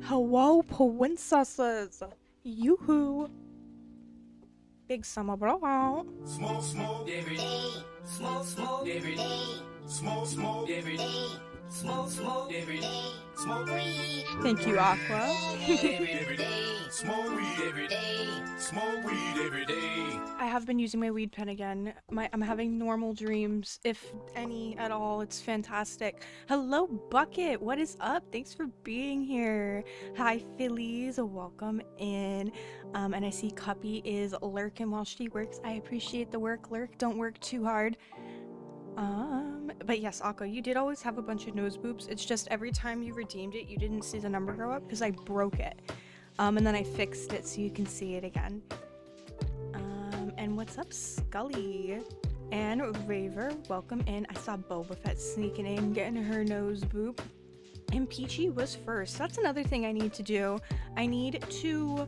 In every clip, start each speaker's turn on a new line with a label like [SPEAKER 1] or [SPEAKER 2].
[SPEAKER 1] Hello, princesses! Yoo-hoo! Big summer blowout.
[SPEAKER 2] Smoke, smoke every day. Smoke, smoke every day. Smoke, smoke every day. Smoke, smoke every day. Smoke weed.
[SPEAKER 1] Thank you, Aqua.
[SPEAKER 2] every day. Smoke weed every day. Smoke weed every day.
[SPEAKER 1] I have been using my weed pen again. I'm having normal dreams, if any at all. It's fantastic. Hello, Bucket. What is up? Thanks for being here. Hi, Phillies. Welcome in. And I see Cuppy is lurking while she works. I appreciate the work, Lurk. Don't work too hard. But yes, Aqua, you did always have a bunch of nose boobs. It's just every time you redeemed it, you didn't see the number go up because I broke it. And then I fixed it so you can see it again. And what's up, Scully? And Raver, welcome in. I saw Boba Fett sneaking in, getting her nose boob. And Peachy was first. That's another thing I need to do. I need to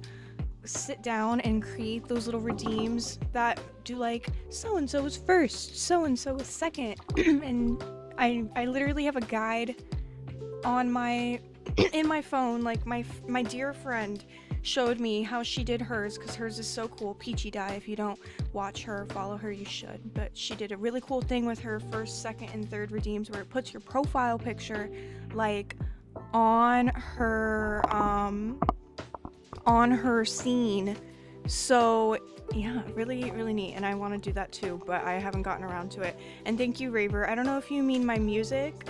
[SPEAKER 1] sit down and create those little redeems that do like so-and-so was first, so-and-so was second. And I literally have a guide on my in my phone. Like my dear friend showed me how she did hers because hers is so cool. Peachy Dye, if you don't watch her, follow her, you should. But she did a really cool thing with her first, second, and third redeems where it puts your profile picture like on her scene. So yeah, really neat, and I want to do that too, but I haven't gotten around to it. And thank you, Raver. I don't know if you mean my music.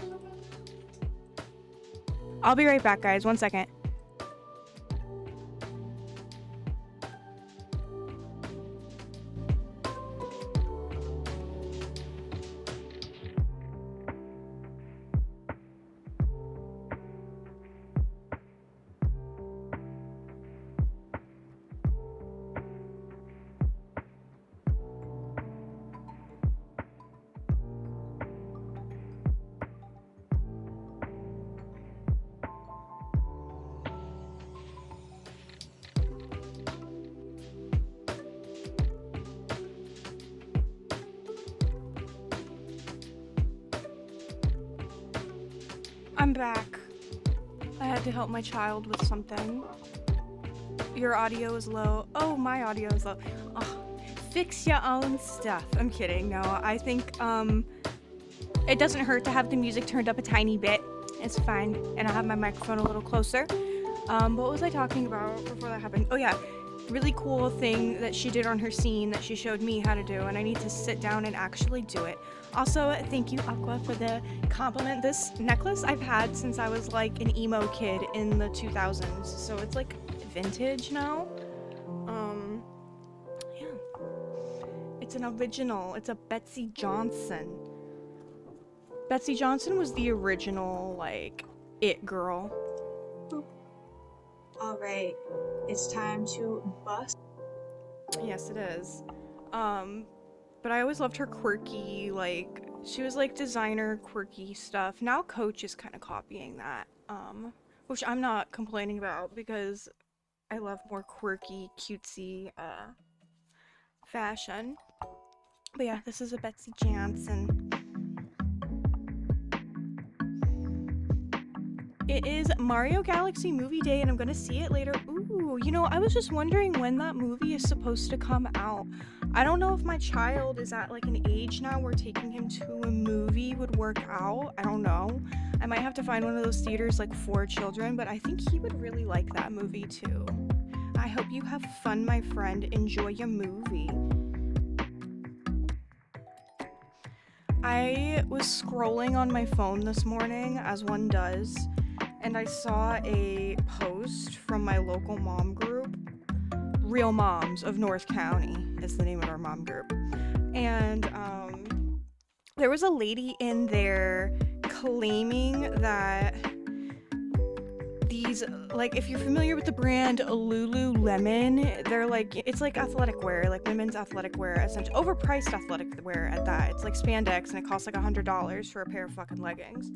[SPEAKER 1] I'll be right back, guys. 1 second. I'm back. I had to help my child with something. Your audio is low. Oh, my audio is low. Oh, fix your own stuff. I'm kidding. No, I think it doesn't hurt to have the music turned up a tiny bit. It's fine. And I'll have my microphone a little closer. What was I talking about before that happened? Oh yeah, really cool thing that she did on her scene that she showed me how to do, and I need to sit down and actually do it. Also, thank you, Aqua, for the compliment. This necklace I've had since I was like an emo kid in the 2000s, so it's like vintage now. Yeah. It's an original. It's a Betsy Johnson. Betsy Johnson was the original, like, it girl.
[SPEAKER 3] Alright, it's time to bust.
[SPEAKER 1] Yes, it is. But I always loved her quirky, like, she was like designer quirky stuff. Now Coach is kind of copying that, which I'm not complaining about because I love more quirky, cutesy, fashion. But yeah, this is a Betsy Johnson. It is Mario Galaxy Movie Day, and I'm gonna see it later. Ooh, you know, I was just wondering when that movie is supposed to come out. I don't know if my child is at like an age now where taking him to a movie would work out. I don't know. I might have to find one of those theaters like for children, but I think he would really like that movie too. I hope you have fun, my friend. Enjoy your movie. I was scrolling on my phone this morning, as one does, and I saw a post from my local mom group. Real Moms of North County is the name of our mom group. And there was a lady in there claiming that these, like, if you're familiar with the brand Lululemon, they're like, it's like athletic wear, like women's athletic wear, essentially overpriced athletic wear at that. It's like spandex and it costs like $100 for a pair of fucking leggings.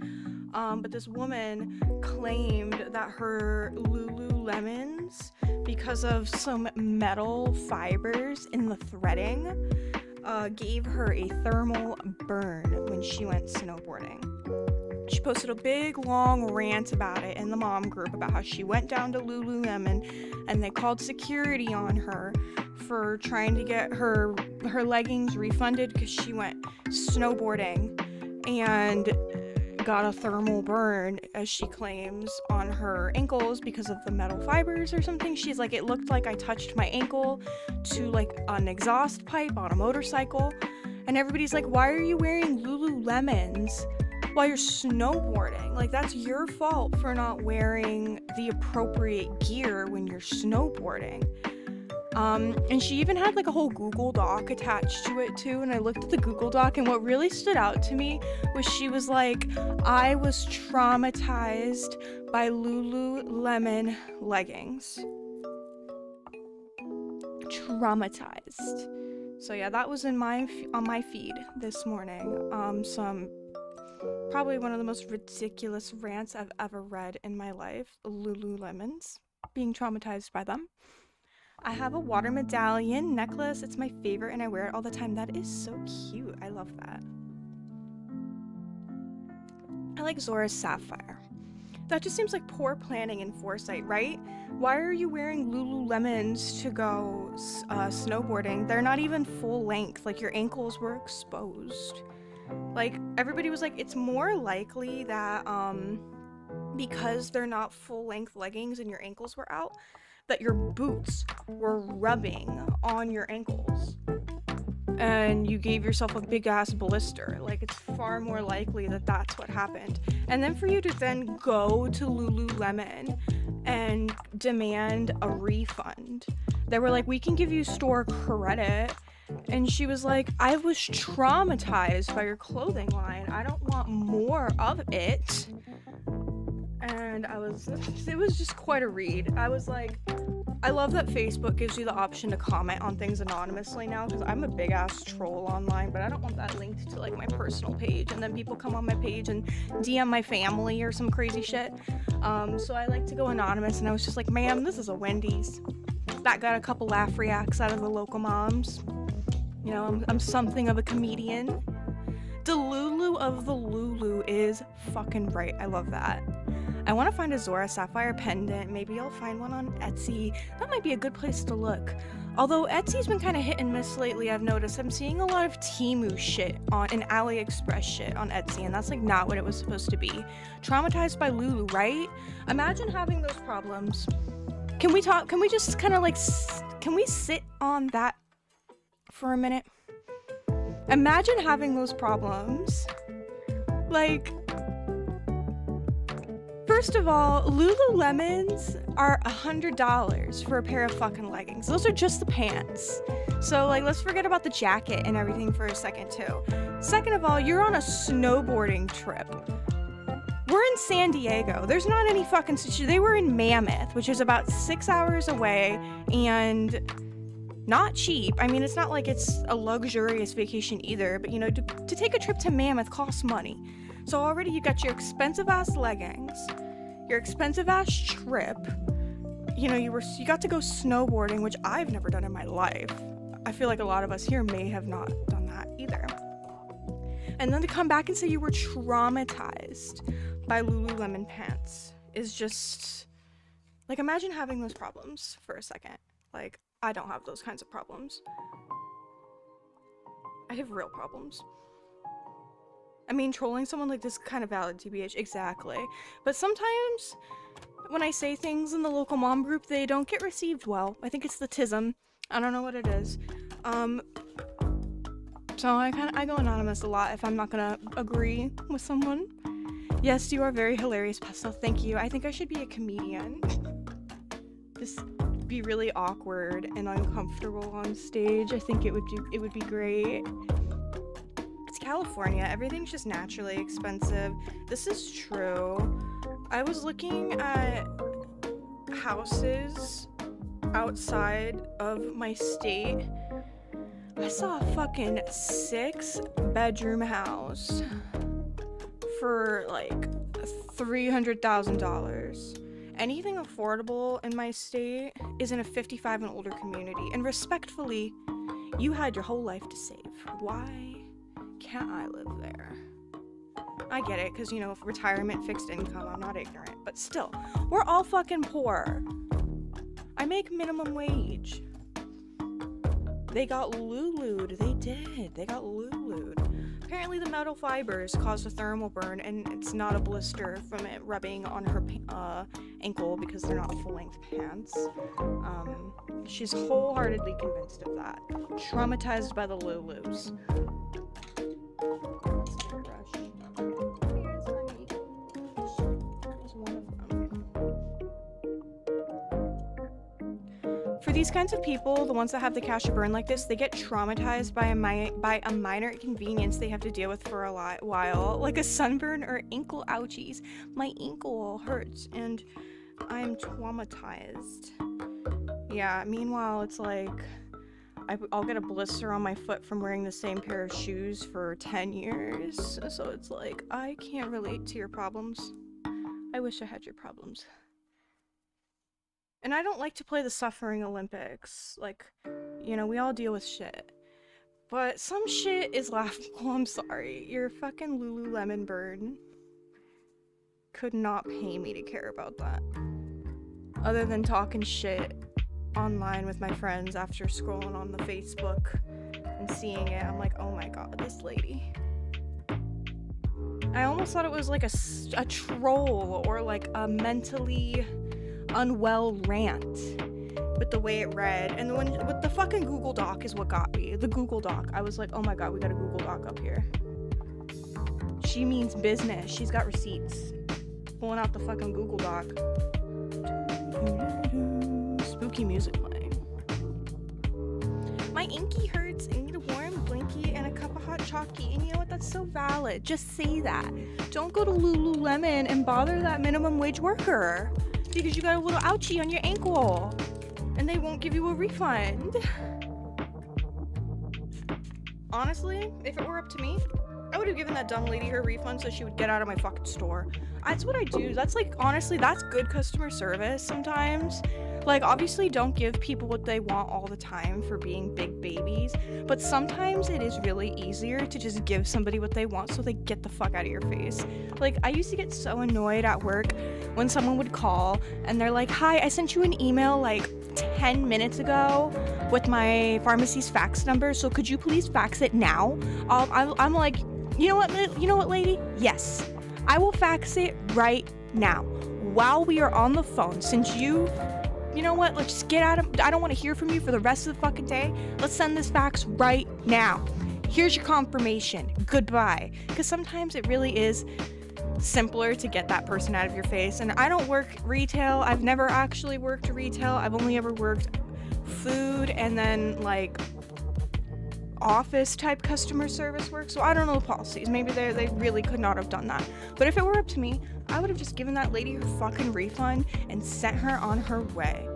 [SPEAKER 1] But this woman claimed that her Lululemons, because of some metal fibers in the threading, gave her a thermal burn when she went snowboarding. She posted a big long rant about it in the mom group about how she went down to Lululemon and they called security on her for trying to get her leggings refunded because she went snowboarding and got a thermal burn, as she claims, on her ankles because of the metal fibers or something. She's like, it looked like I touched my ankle to like an exhaust pipe on a motorcycle. And everybody's like, why are you wearing Lululemons while you're snowboarding? Like, that's your fault for not wearing the appropriate gear when you're snowboarding. And she even had like a whole Google Doc attached to it too, and I looked at the Google Doc, and what really stood out to me was she was like, I was traumatized by Lululemon leggings. Traumatized. So yeah, that was on my feed this morning. Some probably one of the most ridiculous rants I've ever read in my life. Lululemons, being traumatized by them. I have a water medallion necklace. It's my favorite and I wear it all the time. That is so cute. I love that. I like Zora's sapphire. That just seems like poor planning and foresight, right? Why are you wearing Lululemons to go snowboarding? They're not even full length. Like, your ankles were exposed. Like, everybody was like, it's more likely that because they're not full length leggings and your ankles were out, that your boots were rubbing on your ankles and you gave yourself a big ass blister. Like, it's far more likely that that's what happened. And then for you to then go to Lululemon and demand a refund. They were like, we can give you store credit. And she was like, I was traumatized by your clothing line. I don't want more of it. And it was just quite a read. I was like, I love that Facebook gives you the option to comment on things anonymously now, because I'm a big ass troll online, but I don't want that linked to like my personal page and then people come on my page and DM my family or some crazy shit. So I like to go anonymous, and I was just like, ma'am, this is a Wendy's. That got a couple laugh reacts out of the local moms. You know, I'm something of a comedian. The Lulu of the Lulu is fucking bright. I love that. I want to find a Zora Sapphire pendant. Maybe I'll find one on Etsy. That might be a good place to look. Although Etsy's been kind of hit and miss lately, I've noticed. I'm seeing a lot of Temu shit and AliExpress shit on Etsy, and that's like not what it was supposed to be. Traumatized by Lulu, right? Imagine having those problems. Can we just kind of like, can we sit on that for a minute? Imagine having those problems. Like, first of all, Lululemons are $100 for a pair of fucking leggings. Those are just the pants. So, like, let's forget about the jacket and everything for a second, too. Second of all, you're on a snowboarding trip. We're in San Diego. There's not any fucking... They were in Mammoth, which is about 6 hours away, and not cheap. I mean, it's not like it's a luxurious vacation either, but, you know, to take a trip to Mammoth costs money. So already you got your expensive ass leggings, your expensive ass trip. You know, you got to go snowboarding, which I've never done in my life. I feel like a lot of us here may have not done that either. And then to come back and say you were traumatized by Lululemon pants is just like, imagine having those problems for a second. Like, I don't have those kinds of problems. I have real problems. I mean, trolling someone like this kind of valid, TBH, exactly. But sometimes when I say things in the local mom group, they don't get received well. I think it's the tism. I don't know what it is. So I go anonymous a lot if I'm not gonna agree with someone. Yes, you are very hilarious, Pesto. Thank you. I think I should be a comedian. Just be really awkward and uncomfortable on stage. I think it would be great. It's California. Everything's just naturally expensive. This is true. I was looking at houses outside of my state. I saw a fucking 6-bedroom house for like $300,000. Anything affordable in my state is in a 55 and older community. And respectfully, you had your whole life to save. Why can't I live there? I get it, because, you know, if retirement, fixed income, I'm not ignorant. But still, we're all fucking poor. I make minimum wage. They got lulu'd. They did. They got lulu'd. Apparently the metal fibers caused a thermal burn, and it's not a blister from it rubbing on her ankle because they're not full-length pants. She's wholeheartedly convinced of that. Traumatized by the lulus. For these kinds of people, the ones that have the cash to burn like this, they get traumatized by a minor inconvenience they have to deal with for a while, like a sunburn or ankle ouchies. My ankle hurts and I'm traumatized. Yeah, meanwhile, it's like I'll get a blister on my foot from wearing the same pair of shoes for 10 years. So it's like, I can't relate to your problems. I wish I had your problems. And I don't like to play the suffering Olympics. Like, you know, we all deal with shit. But some shit is laughable, I'm sorry. Your fucking Lululemon bird could not pay me to care about that. Other than talking shit online with my friends after scrolling on the Facebook and seeing it, I'm like, oh my god, this lady. I almost thought it was like a troll or like a mentally unwell rant with the way it read, and with the fucking Google Doc is what got me. The Google Doc, I was like, oh my god, we got a Google Doc up here. She means business. She's got receipts. Pulling out the fucking Google Doc. Spooky music playing. My inky hurts and need a warm blankie and a cup of hot chalky, and you know what, that's so valid. Just say that. Don't go to Lululemon and bother that minimum wage worker because you got a little ouchie on your ankle and they won't give you a refund. Honestly, if it were up to me, I would have given that dumb lady her refund so she would get out of my fucking store. That's what I do. That's like, honestly, that's good customer service sometimes. Like, obviously don't give people what they want all the time for being big babies, but sometimes it is really easier to just give somebody what they want so they get the fuck out of your face. Like, I used to get so annoyed at work when someone would call and they're like, hi, I sent you an email like 10 minutes ago with my pharmacy's fax number, so could you please fax it now? I'm like, you know what, lady? Yes, I will fax it right now while we are on the phone. Since you know what, let's just get out of, I don't want to hear from you for the rest of the fucking day. Let's send this fax right now. Here's your confirmation. Goodbye. Because sometimes it really is simpler to get that person out of your face. And I don't work retail. I've never actually worked retail. I've only ever worked food and then like office type customer service work, so I don't know the policies. Maybe they really could not have done that. But if it were up to me, I would have just given that lady her fucking refund and sent her on her way.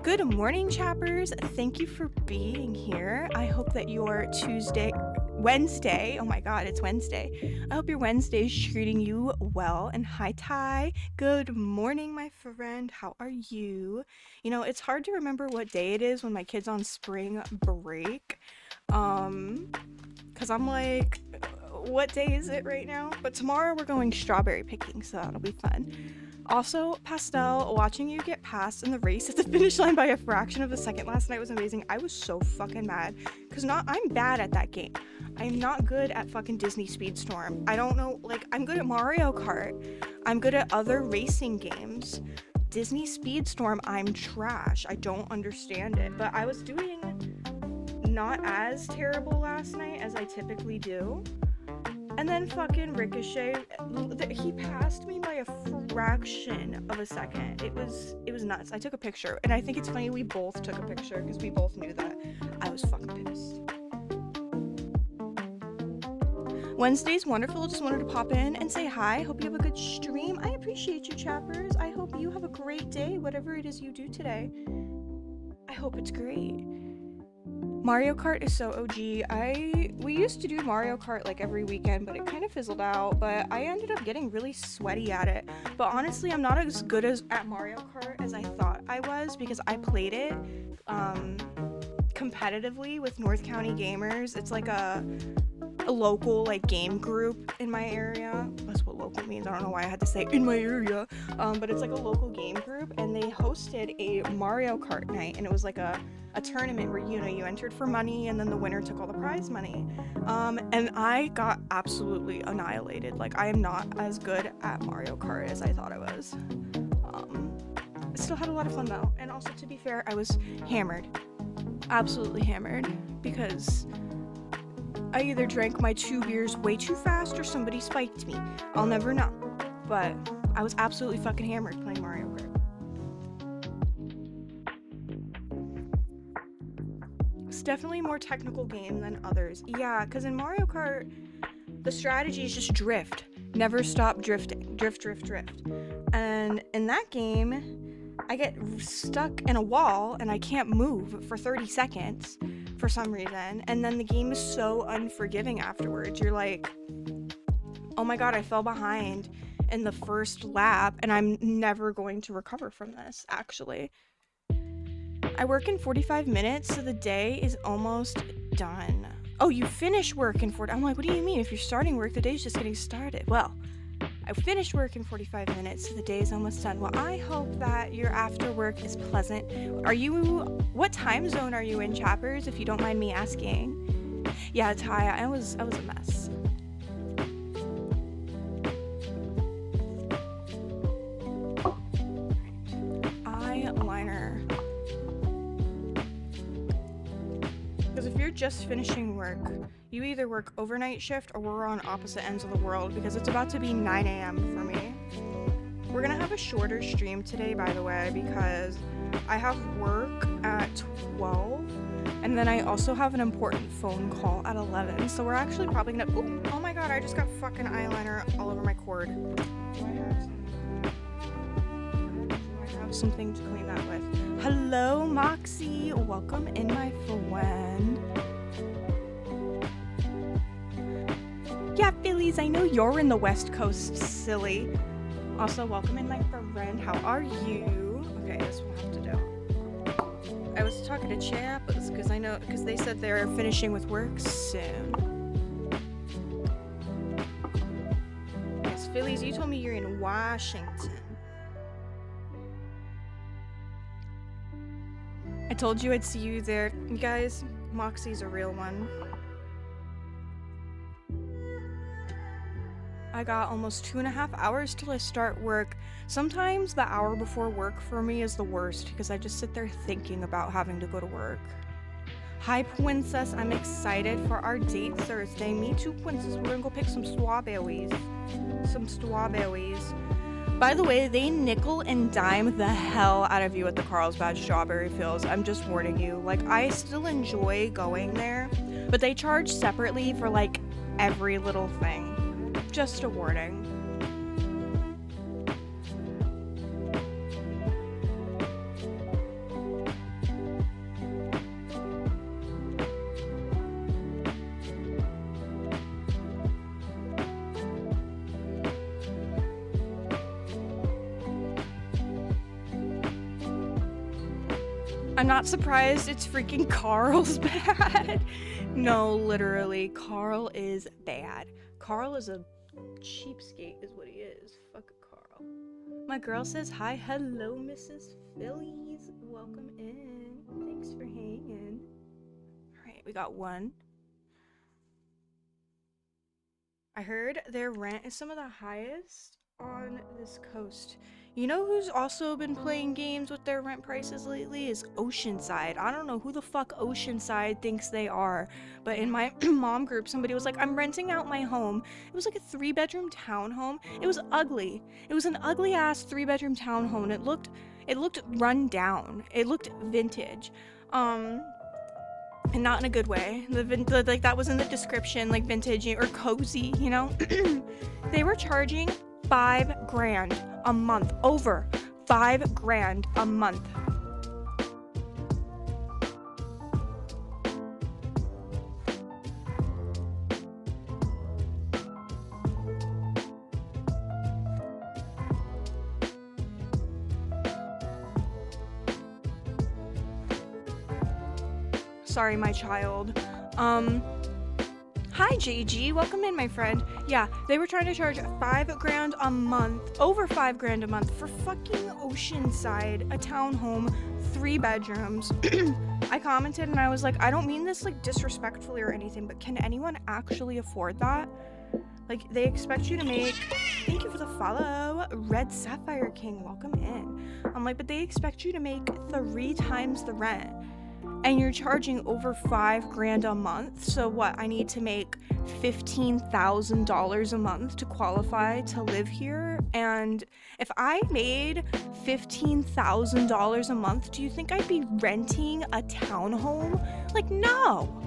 [SPEAKER 1] Good morning, chappers. Thank you for being here. I hope that your Wednesday, oh my god, it's Wednesday. I hope your Wednesday is treating you well. And hi, Ty. Good morning, my friend. How are you? You know, it's hard to remember what day it is when my kid's on spring break. Cause I'm like, what day is it right now? But tomorrow we're going strawberry picking, so that'll be fun. Also, Pastel, watching you get passed in the race at the finish line by a fraction of a second last night was amazing. I was so fucking mad, cause I'm bad at that game. I'm not good at fucking Disney Speedstorm. I don't know, like, I'm good at Mario Kart. I'm good at other racing games. Disney Speedstorm, I'm trash. I don't understand it, but I was doing not as terrible last night as I typically do. And then fucking Ricochet, he passed me by a fraction of a second. It was nuts. I took a picture, and I think it's funny we both took a picture because we both knew that. I was fucking pissed. Wednesday's wonderful. Just wanted to pop in and say hi. Hope you have a good stream. I appreciate you, chappers. I hope you have a great day, whatever it is you do today. I hope it's great. Mario Kart is so OG. We used to do Mario Kart like every weekend, but it kind of fizzled out, but I ended up getting really sweaty at it. But honestly, I'm not as good at Mario Kart as I thought I was, because I played it competitively with North County Gamers. It's like a local like game group in my area. That's what local means. I don't know why I had to say in my area. But it's like a local game group, and they hosted a Mario Kart night, and it was like a tournament where you entered for money, and then the winner took all the prize money. And I got absolutely annihilated. Like, I am not as good at Mario Kart as I thought I was. I still had a lot of fun though, and also, to be fair, I was hammered, absolutely hammered, because I either drank my 2 beers way too fast or somebody spiked me. I'll never know, but I was absolutely fucking hammered playing Mario Kart. It's definitely a more technical game than others. Yeah, because in Mario Kart, the strategy is just drift. Never stop drifting. Drift. And in that game, I get stuck in a wall and I can't move for 30 seconds for some reason. And then the game is so unforgiving afterwards. You're like, oh my god, I fell behind in the first lap and I'm never going to recover from this, actually. I work in 45 minutes, so the day is almost done. Oh, you finish work in 40. I'm like, what do you mean? If you're starting work, the day's just getting started. Well, I finished work in 45 minutes, so the day is almost done. Well, I hope that your after work is pleasant. What time zone are you in, Chappers, if you don't mind me asking? Yeah, Ty, I was a mess. Eyeliner. Because if you're just finishing work, you either work overnight shift or we're on opposite ends of the world, because it's about to be 9 a.m. for me. We're gonna have a shorter stream today, by the way, because I have work at 12 and then I also have an important phone call at 11. So we're actually probably gonna, oh my god, I just got fucking eyeliner all over my cord. Do I have something to clean that with? Hello, Moxie. Welcome in, my friend. Yeah, Phillies, I know you're in the West Coast, silly. Also, welcome in, my friend. How are you? Okay, this will have to do. I was talking to Chappers because they said they're finishing with work soon. Yes, Phillies, you told me you're in Washington. I told you I'd see you there. You guys, Moxie's a real one. I got almost 2.5 hours till I start work. Sometimes the hour before work for me is the worst because I just sit there thinking about having to go to work. Hi, Princess. I'm excited for our date Thursday. Me too, Princess. We're gonna go pick some strawberries. By the way, they nickel and dime the hell out of you at the Carlsbad Strawberry Fields. I'm just warning you. Like, I still enjoy going there, but they charge separately for like every little thing. Just a warning. I'm not surprised it's freaking Carl's bad. No, literally, Carl is bad. Carl is a cheapskate is what he is. Fuck Carl. My girl says hi. Hello, Mrs. Phillies. Welcome in. Thanks for hanging. Alright, we got one. I heard their rent is some of the highest on this coast. You know who's also been playing games with their rent prices lately is Oceanside. I don't know who the fuck Oceanside thinks they are, but in my mom group, somebody was like, I'm renting out my home. It was like a 3-bedroom townhome. It was ugly. It was an ugly ass 3-bedroom townhome, and it looked run down. It looked vintage. And not in a good way. Like that was in the description, like vintage or cozy, you know? They were charging $5,000 a month. Over $5,000 a month. Sorry, my child. Hi, Hi JG, welcome in my friend. Yeah, they were trying to charge $5,000 a month, over $5,000 a month for fucking Oceanside, a townhome, 3 bedrooms. I commented and I was like, I don't mean this like disrespectfully or anything, but can anyone actually afford that? Like, they expect you to make, thank you for the follow, Red Sapphire King, welcome in. I'm like, but they expect you to make 3 times the rent. And you're charging over $5,000 a month. So what? I need to make $15,000 a month to qualify to live here. And if I made $15,000 a month, do you think I'd be renting a townhome? Like, no.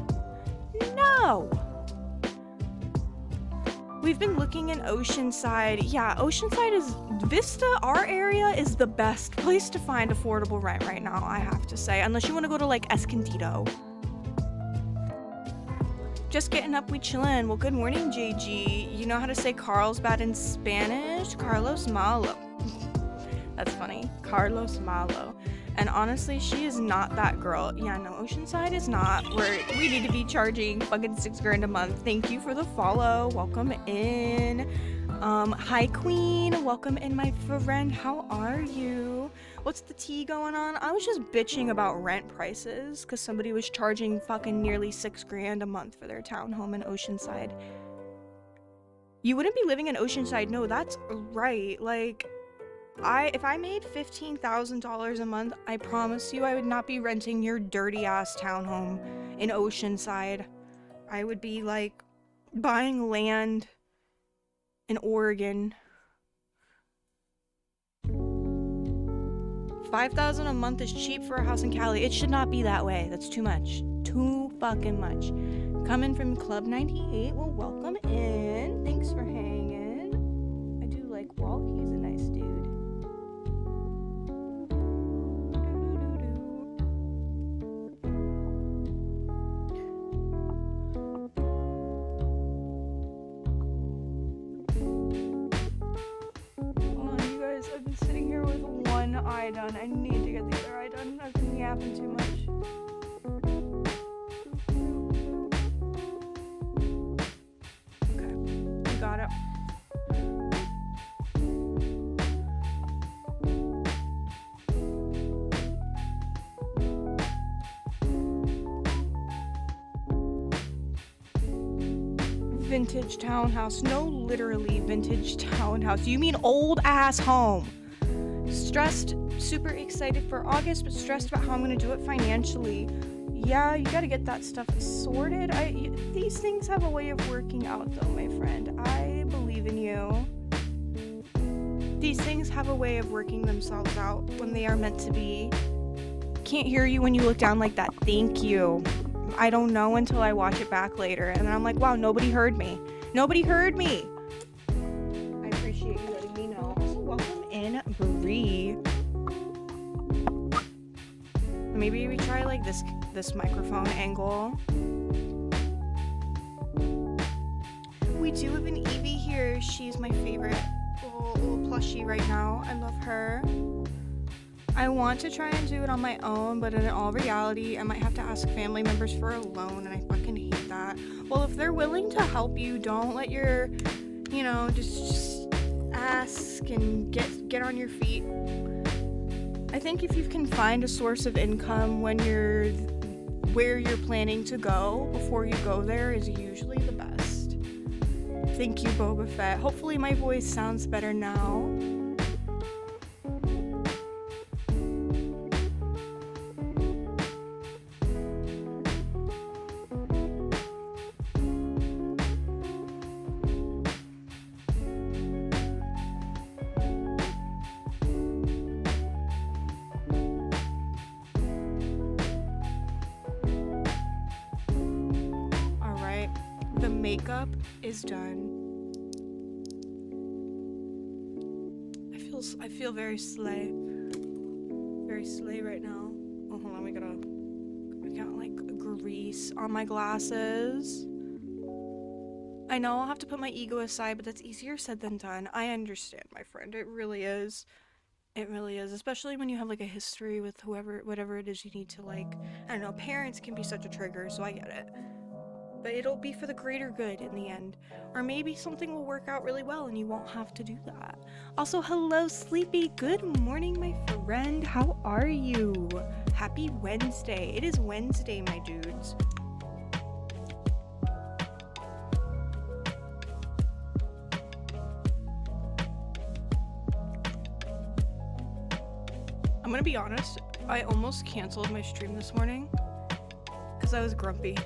[SPEAKER 1] We've been looking in Oceanside. Yeah, Oceanside is, Vista, our area is the best place to find affordable rent right now, I have to say. Unless you want to go to like Escondido. Just getting up, we chillin'. Well, good morning, JG. You know how to say Carlsbad in Spanish? Carlos Malo. That's funny. Carlos Malo. And honestly, she is not that girl. Yeah, no, Oceanside is not where we need to be charging fucking $6,000 a month. Thank you for the follow. Welcome in. Hi Queen. Welcome in, my friend. How are you? What's the tea going on? I was just bitching about rent prices because somebody was charging fucking nearly $6,000 a month for their townhome in Oceanside. You wouldn't be living in Oceanside. No, that's right. Like, if I made $15,000 a month, I promise you I would not be renting your dirty ass townhome in Oceanside. I would be like buying land in Oregon. $5,000 a month is cheap for a house in Cali. It should not be that way. That's too much. Too fucking much. Coming from Club 98. Well, welcome in. Thanks for hanging. I do like Walt. He's a nice dude. I've been sitting here with one eye done. I need to get the other eye done. I've been yapping too much. Okay, we got it. Vintage townhouse. No, literally vintage townhouse. You mean old ass home. Stressed, super excited for August, but stressed about how I'm gonna do it financially. Yeah, you gotta get that stuff sorted. These things have a way of working out though, my friend. I believe in you. These things have a way of working themselves out when they are meant to be. Can't hear you when you look down like that. Thank you. I don't know until I watch it back later, and I'm like, wow, nobody heard me. Nobody heard me. I appreciate you letting me know. Also, welcome in, Bree. Maybe we try like this microphone angle. We do have an Evie here. She's my favorite little plushie right now. I love her. I want to try and do it on my own, but in all reality, I might have to ask family members for a loan, and I fucking hate that. Well, if they're willing to help you, don't let your, just ask and get on your feet. I think if you can find a source of income when you're where you're planning to go before you go there is usually the best. Thank you, Boba Fett. Hopefully my voice sounds better now. Is done. I feel very slay right now. Oh, hold on, I got like grease on my glasses. I know I'll have to put my ego aside, but that's easier said than done. I understand, my friend. It really is. It really is, especially when you have like a history with whatever it is you need to, like, I don't know, parents can be such a trigger, so I get it. but it'll be for the greater good in the end. Or maybe something will work out really well and you won't have to do that. Also, hello, Sleepy. Good morning, my friend. How are you? Happy Wednesday. It is Wednesday, my dudes. I'm gonna be honest, I almost canceled my stream this morning because I was grumpy.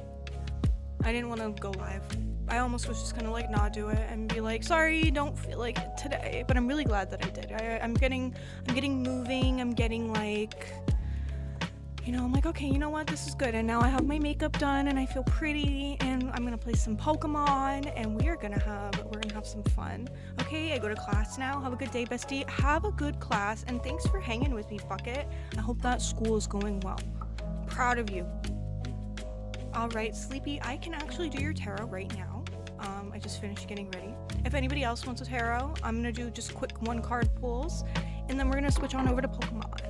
[SPEAKER 1] I didn't want to go live. I almost was just gonna like not do it and be like, sorry, don't feel like it today. But I'm really glad that I did. I'm getting moving. I'm getting like, you know, I'm like, okay, you know what, this is good. And now I have my makeup done and I feel pretty and I'm gonna play some Pokemon and we're gonna have some fun. Okay, I go to class now. Have a good day, bestie. Have a good class and thanks for hanging with me, Bucket. I hope that school is going well. Proud of you. All right, Sleepy, I can actually do your tarot right now. I just finished getting ready. If anybody else wants a tarot, I'm gonna do just quick 1 card pulls and then we're gonna switch on over to Pokemon.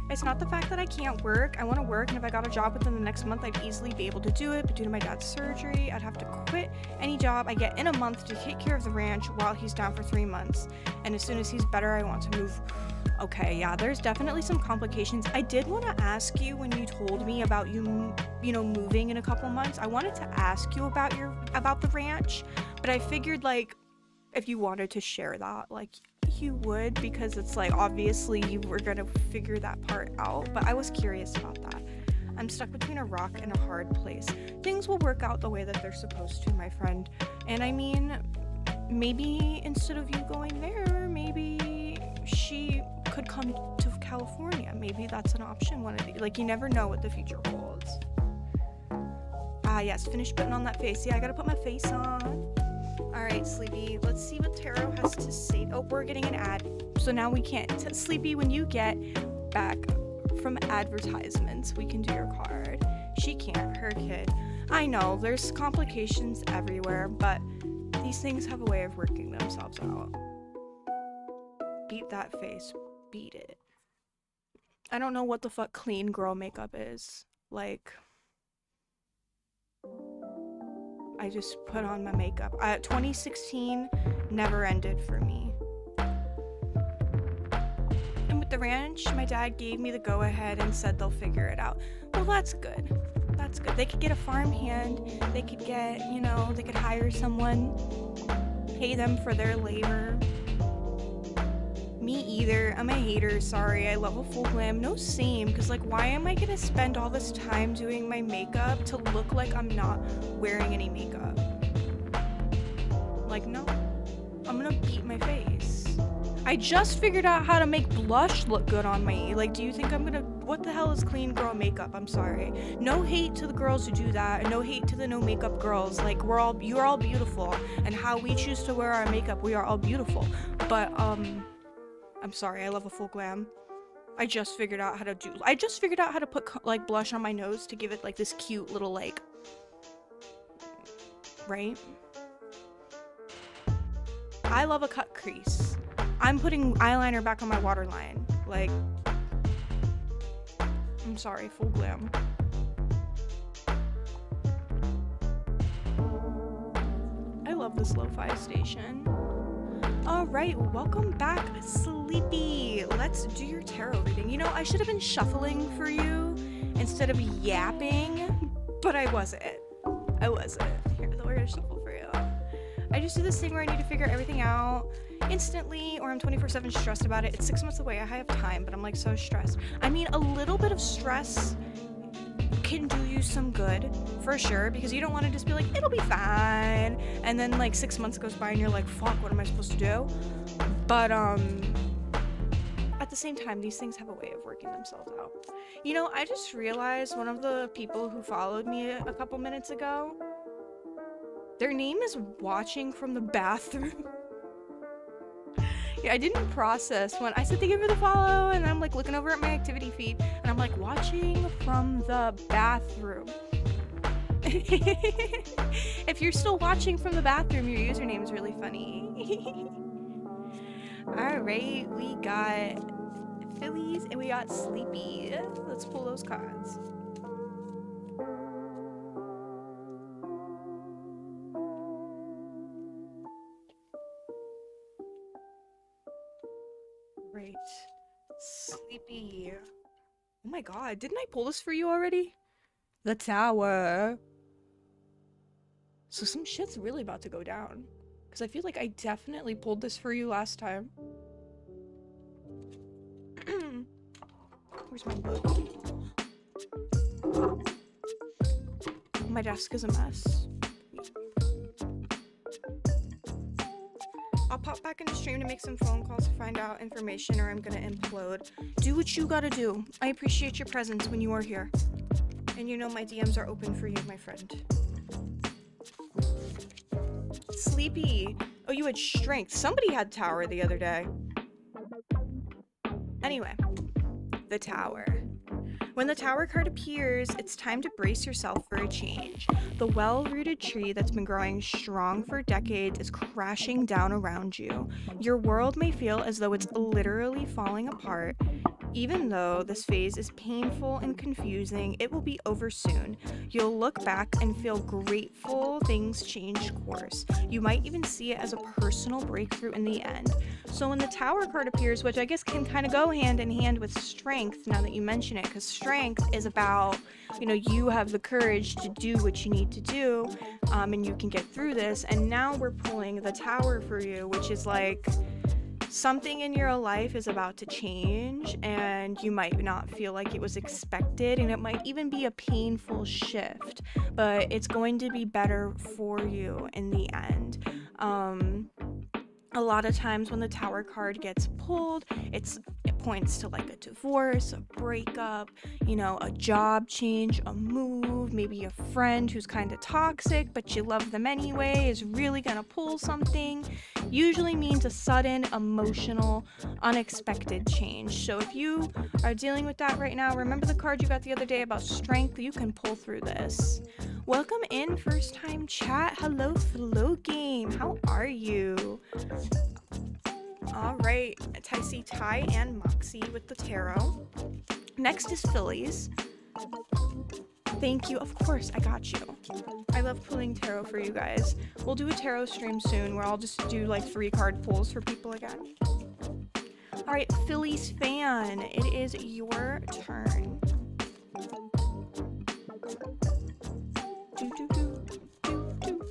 [SPEAKER 1] It's not the fact that I can't work. I want to work, and if I got a job within the next month, I'd easily be able to do it, but due to my dad's surgery, I'd have to quit any job I get in a month to take care of the ranch while he's down for 3 months. And as soon as he's better, I want to move. Okay, yeah, there's definitely some complications. I did want to ask you when you told me about you know, moving in a couple months. I wanted to ask you about the ranch, but I figured like if you wanted to share that, like you would, because it's like obviously you were gonna figure that part out, but I was curious about that. I'm stuck between a rock and a hard place. Things will work out the way that they're supposed to, my friend. And I mean, maybe instead of you going there, maybe she could come to California. Maybe that's an option one of these. Like, you never know what the future holds. Ah yes, finish putting on that face. Yeah, I gotta put my face on. Alright, Sleepy, let's see what tarot has to say. Oh, we're getting an ad, so now we can't. Sleepy, when you get back from advertisements, we can do your card. She can't, her kid. I know, there's complications everywhere, but these things have a way of working themselves out. Beat that face. Beat it. I don't know what the fuck clean girl makeup is. Like, I just put on my makeup. 2016 never ended for me. And with the ranch, my dad gave me the go-ahead and said they'll figure it out. Well, that's good. That's good. They could get a farmhand. They could get, you know, they could hire someone, pay them for their labor. Me either. I'm a hater. Sorry. I love a full glam. No, same. Because, like, why am I going to spend all this time doing my makeup to look like I'm not wearing any makeup? Like, no. I'm going to beat my face. I just figured out how to make blush look good on me. Like, do you think I'm going to... What the hell is clean girl makeup? I'm sorry. No hate to the girls who do that. And no hate to the no makeup girls. Like, you're all beautiful. And how we choose to wear our makeup, we are all beautiful. But, I'm sorry, I love a full glam. I just figured out how to put like blush on my nose to give it like this cute little like, right? I love a cut crease. I'm putting eyeliner back on my waterline. Like, I'm sorry, full glam. I love this lo-fi station. Alright, welcome back, Sleepy. Let's do your tarot reading. You know, I should have been shuffling for you instead of yapping, but I wasn't. Here, we're gonna shuffle for you. I just do this thing where I need to figure everything out instantly, or I'm 24/7 stressed about it. It's 6 months away, I have time, but I'm like so stressed. I mean, a little bit of stress can do you some good, for sure, because you don't want to just be like, it'll be fine, and then like 6 months goes by and you're like, fuck, what am I supposed to do? But at the same time, these things have a way of working themselves out. You know, I just realized one of the people who followed me a couple minutes ago, their name is Watching from the Bathroom. Yeah, I didn't process when I said thank you for the follow, and I'm like looking over at my activity feed, and I'm like, watching from the bathroom. If you're still watching from the bathroom, your username is really funny. All right, we got Phillies and we got Sleepy. Let's pull those cards. Great. Sleepy. Oh my god, didn't I pull this for you already? The Tower. So some shit's really about to go down. Because I feel like I definitely pulled this for you last time. Where's my book? My desk is a mess. I'll pop back into stream to make some phone calls to find out information or I'm gonna implode. Do what you gotta do. I appreciate your presence when you are here. And you know my DMs are open for you, my friend. Sleepy. Oh, you had strength. Somebody had Tower the other day. Anyway, the Tower. When the Tower card appears, it's time to brace yourself for a change. The well-rooted tree that's been growing strong for decades is crashing down around you. Your world may feel as though it's literally falling apart. Even though this phase is painful and confusing, it will be over soon. You'll look back and feel grateful things changed course. You might even see it as a personal breakthrough in the end. So when the Tower card appears, which I guess can kind of go hand in hand with strength now that you mention it, because strength is about, you know, you have the courage to do what you need to do, and you can get through this. And now we're pulling the Tower for you, which is like, something in your life is about to change and you might not feel like it was expected, and it might even be a painful shift, but it's going to be better for you in the end. A lot of times when the Tower card gets pulled, it points to like a divorce, a breakup, you know, a job change, a move, maybe a friend who's kind of toxic but you love them anyway is really gonna pull something. Usually means a sudden, emotional, unexpected change. So if you are dealing with that right now, remember the card you got the other day about strength. You can pull through this. Welcome in, first time chat. Hello, Flow Game. How are you? All right, I see Ty and Moxie with the tarot. Next is Phillies. Thank you. Of course, I got you. I love pulling tarot for you guys. We'll do a tarot stream soon where I'll just do like 3 card pulls for people again. All right, Phillies fan, it is your turn. Do, do, do, do, do, do.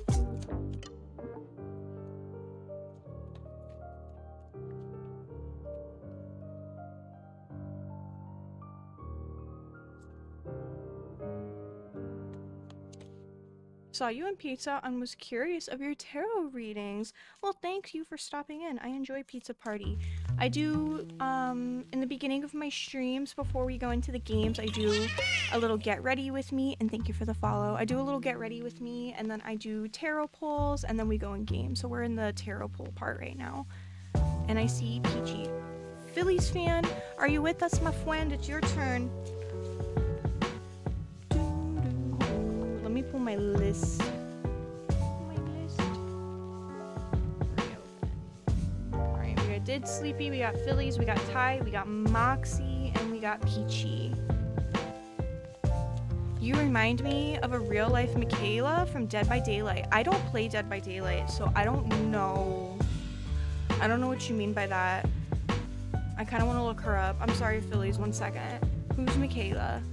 [SPEAKER 1] Saw you in Pizza and was curious of your tarot readings. Well, thank you for stopping in. I enjoy Pizza Party. I do, in the beginning of my streams, before we go into the games, I do a little get ready with me, and thank you for the follow. I do a little get ready with me, and then I do tarot pulls, and then we go in game. So we're in the tarot pull part right now. And I see Peachy. Phillies fan, are you with us, my friend? It's your turn. Let me pull my list. Alright, we did Sleepy, we got Phillies, we got Ty, we got Moxie, and we got Peachy. You remind me of a real life Michaela from Dead by Daylight. I don't play Dead by Daylight, so I don't know. I don't know what you mean by that. I kind of want to look her up. I'm sorry, Phillies, 1 second. Who's Michaela?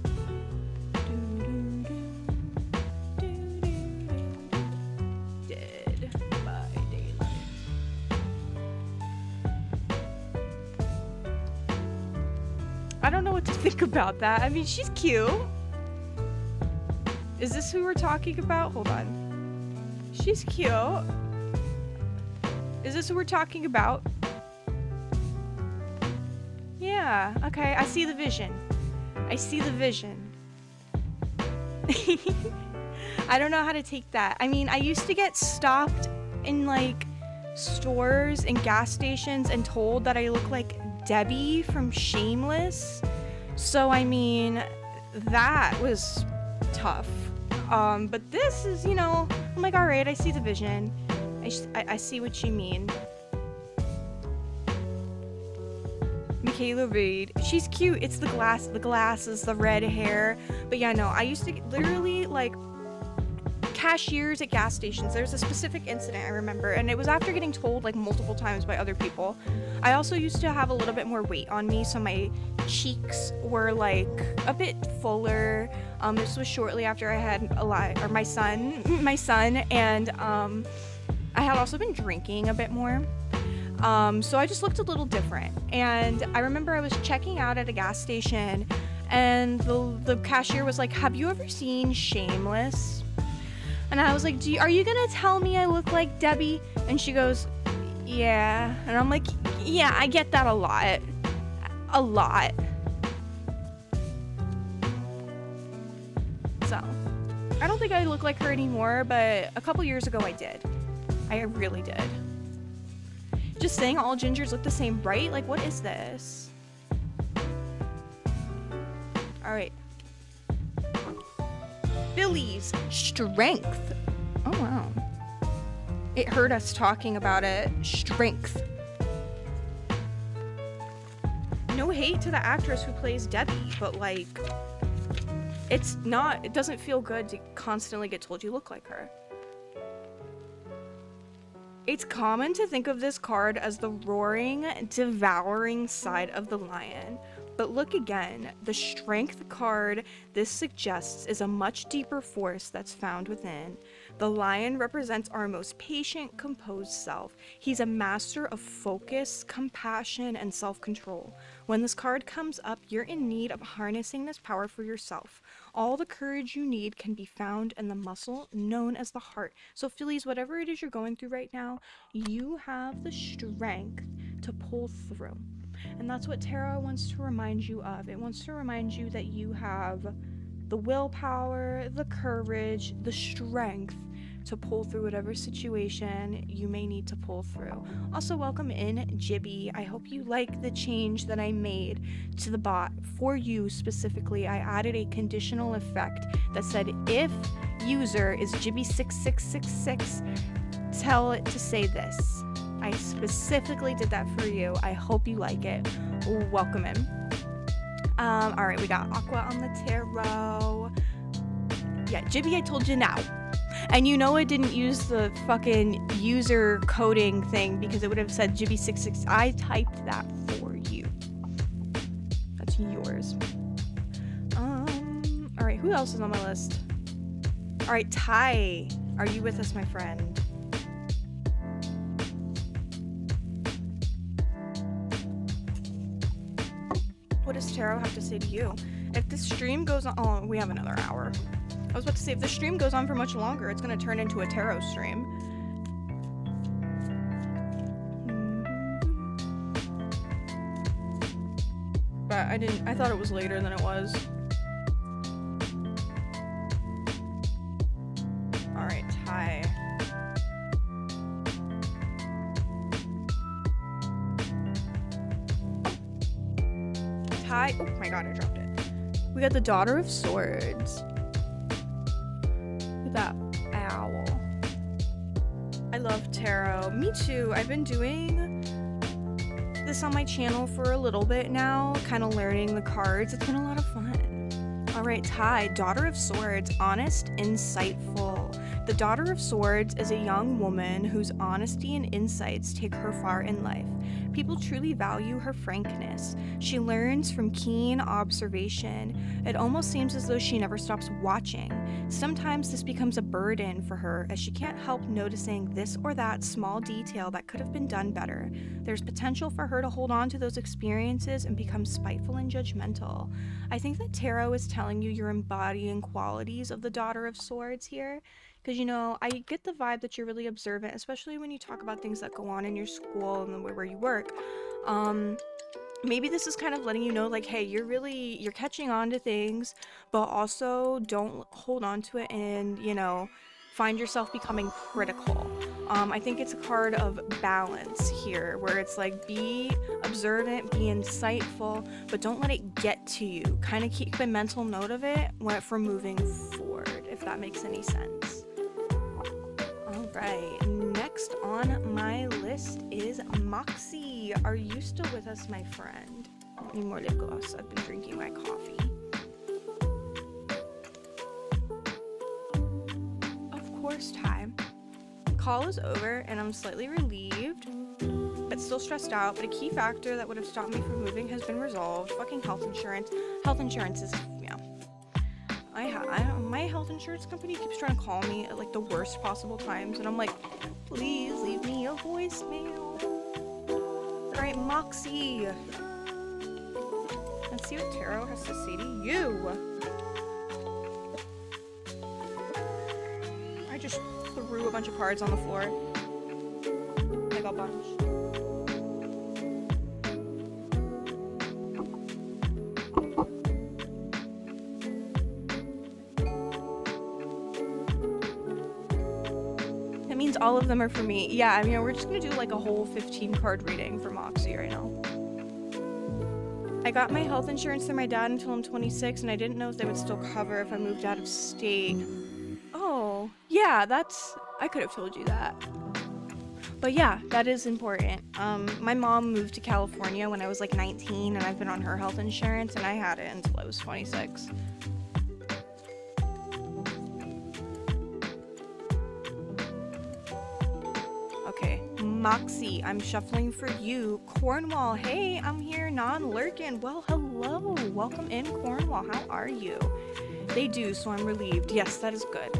[SPEAKER 1] I don't know what to think about that. I mean, she's cute. Is this who we're talking about? Hold on. She's cute. Is this who we're talking about? Yeah, okay. I see the vision. I see the vision. I don't know how to take that. I mean, I used to get stopped in like stores and gas stations and told that I look like Debbie from Shameless. So I mean, that was tough. But this is, you know, I'm like, all right, I see the vision. I see what you mean. Michaela Reed. She's cute. It's the glasses, the red hair. But yeah, no, I used to literally, like, cashiers at gas stations. There's a specific incident I remember, and it was after getting told, like, multiple times by other people. I also used to have a little bit more weight on me, so my cheeks were, like, a bit fuller. This was shortly after I had my son, and, I had also been drinking a bit more. So I just looked a little different. And I remember I was checking out at a gas station, and the cashier was like, have you ever seen Shameless? And I was like, are you gonna tell me I look like Debbie? And she goes, yeah. And I'm like, yeah, I get that a lot. A lot. So, I don't think I look like her anymore, but a couple years ago I did. I really did. Just saying all gingers look the same, right? Like, what is this? Alright. Billy's strength. Oh, wow. It heard us talking about it. Strength. No hate to the actress who plays Debbie, but, like, it doesn't feel good to constantly get told you look like her. It's common to think of this card as the roaring, devouring side of the lion. But look again, the strength card this suggests is a much deeper force that's found within. The lion represents our most patient, composed self. He's a master of focus, compassion, and self-control. When this card comes up, you're in need of harnessing this power for yourself. All the courage you need can be found in the muscle known as the heart. So Phillies, whatever it is you're going through right now, you have the strength to pull through. And that's what tarot wants to remind you of. It wants to remind you that you have the willpower, the courage, the strength to pull through whatever situation you may need to pull through. Also, welcome in, Jibby. I hope you like the change that I made to the bot for you specifically. I added a conditional effect that said, if user is Jibby6666, tell it to say this. I specifically did that for you. I hope you like it. Welcome in. All right, we got Aqua on the tarot. Yeah, Jibby, I told you now. And you know I didn't use the fucking user coding thing because it would have said Jibby66. I typed that for you. That's yours. All right, who else is on my list? All right, Ty, are you with us, my friend? What does tarot have to say to you? If this stream goes on, oh, we have another hour. I was about to say, if the stream goes on for much longer, it's going to turn into a tarot stream. But I thought it was later than it was. Alright, Ty. Ty, oh my god, I dropped it. We got the Daughter of Swords. That owl. I love tarot. Me too. I've been doing this on my channel for a little bit now, kind of learning the cards. It's been a lot of fun. All right, Ty, Daughter of Swords, honest, insightful. The Daughter of Swords is a young woman whose honesty and insights take her far in life. People truly value her frankness. She learns from keen observation. It almost seems as though she never stops watching. Sometimes this becomes a burden for her as she can't help noticing this or that small detail that could have been done better. There's potential for her to hold on to those experiences and become spiteful and judgmental. I think that tarot is telling you you're embodying qualities of the Daughter of Swords here. Because, you know, I get the vibe that you're really observant, especially when you talk about things that go on in your school and where you work. Maybe this is kind of letting you know, like, hey, you're catching on to things, but also don't hold on to it and, you know, find yourself becoming critical. I think it's a card of balance here, where it's like, be observant, be insightful, but don't let it get to you. Kind of keep a mental note of it for moving forward, if that makes any sense. All right, next on my list is Moxie. Are you still with us, my friend? I need more lip gloss. I've been drinking my coffee. Of course, Ty. Call is over and I'm slightly relieved, but still stressed out. But a key factor that would have stopped me from moving has been resolved. Fucking health insurance. Health insurance is, yeah. My health insurance company keeps trying to call me at like the worst possible times, and I'm like, please leave me a voicemail. Alright, Moxie. Let's see what Tarot has to say to you. I just threw a bunch of cards on the floor. Like a bunch. That means all of them are for me. Yeah, I mean, we're just gonna do like a whole 15 card reading for Moxie right now. I got my health insurance through my dad until I'm 26, and I didn't know if they would still cover if I moved out of state. Oh, yeah, I could have told you that. But yeah, that is important. My mom moved to California when I was like 19, and I've been on her health insurance, and I had it until I was 26. Okay, Moxie, I'm shuffling for you. Cornwall, hey, I'm here, non-lurkin. Well, hello, welcome in, Cornwall. How are you? They do, so I'm relieved. Yes, that is good.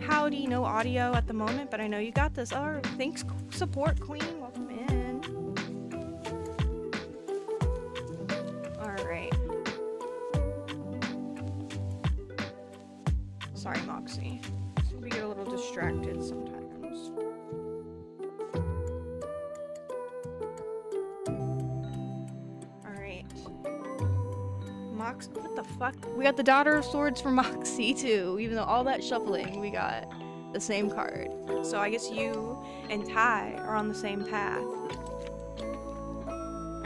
[SPEAKER 1] Howdy, no audio at the moment, but I know you got this. Oh, thanks, support queen. Welcome in. All right. Sorry, Moxie. We get a little distracted sometimes. What the fuck? We got the Daughter of Swords for Moxie too, even though all that shuffling, we got the same card. So I guess you and Ty are on the same path.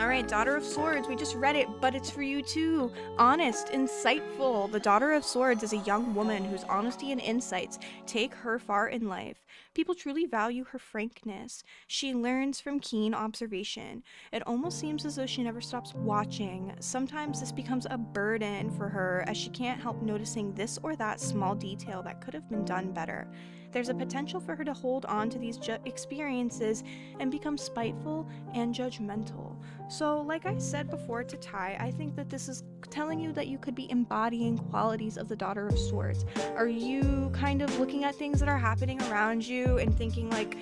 [SPEAKER 1] Alright, Daughter of Swords, we just read it, but it's for you too. Honest, insightful. The Daughter of Swords is a young woman whose honesty and insights take her far in life. People truly value her frankness. She learns from keen observation. It almost seems as though she never stops watching. Sometimes this becomes a burden for her as she can't help noticing this or that small detail that could have been done better. There's a potential for her to hold on to these experiences and become spiteful and judgmental. So, like I said before to Ty, I think that this is telling you that you could be embodying qualities of the Daughter of Swords. Are you kind of looking at things that are happening around you and thinking like,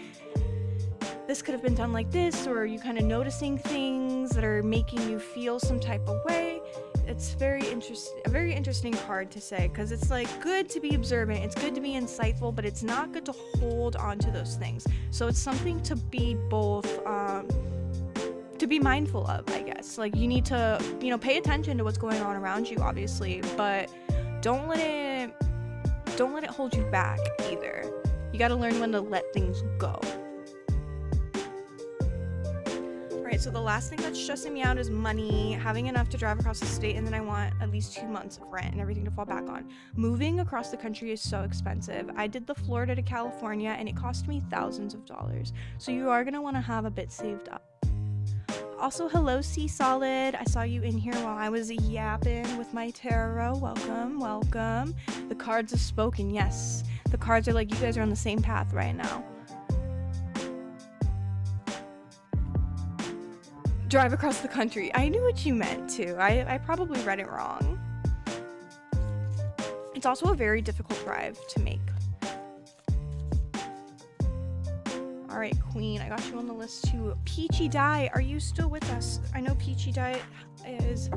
[SPEAKER 1] this could have been done like this, or are you kind of noticing things that are making you feel some type of way? It's a very interesting card to say, because it's like good to be observant, it's good to be insightful, but it's not good to hold on to those things. So it's something to be both to be mindful of, I guess. Like, you need to, pay attention to what's going on around you, obviously, but don't let it hold you back either. You got to learn when to let things go. Alright, so the last thing that's stressing me out is money, having enough to drive across the state, and then I want at least 2 months of rent and everything to fall back on. Moving across the country is so expensive. I did the Florida to California, and it cost me thousands of dollars. So you are going to want to have a bit saved up. Also, hello, Sea Solid. I saw you in here while I was yapping with my tarot. Welcome, welcome. The cards have spoken, yes. The cards are like, you guys are on the same path right now. Drive across the country. I knew what you meant too. I probably read it wrong. It's also a very difficult drive to make. Alright, Queen, I got you on the list too. Peachy Dye, are you still with us? I know Peachy Dye is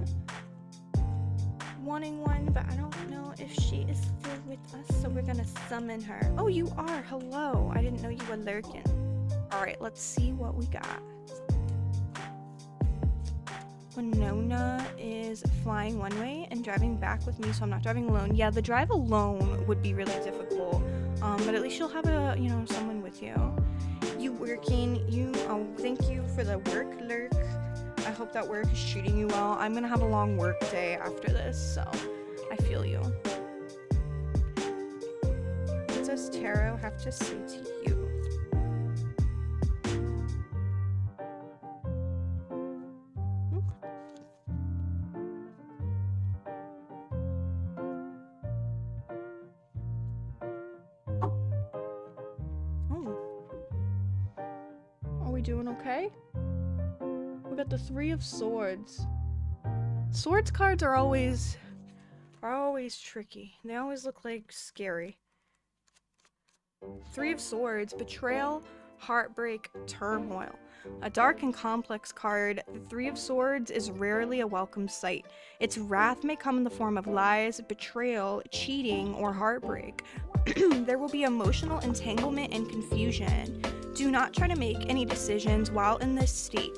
[SPEAKER 1] wanting one, but I don't know if she is still with us, so we're gonna summon her. Oh, you are. Hello. I didn't know you were lurking. Alright, let's see what we got. Winona is flying one way and driving back with me, so I'm not driving alone. Yeah, the drive alone would be really difficult, but at least you'll have someone with you. You working, thank you for the work, Lurk. I hope that work is treating you well. I'm gonna have a long work day after this, so I feel you. does tarot have to say to you? Oh. Are we doing okay? We got the Three of Swords. Swords cards are always tricky. They always look like scary. Three of Swords, betrayal, heartbreak, turmoil. A dark and complex card, the Three of Swords is rarely a welcome sight. Its wrath may come in the form of lies, betrayal, cheating, or heartbreak. There will be emotional entanglement and confusion. Do not try to make any decisions while in this state.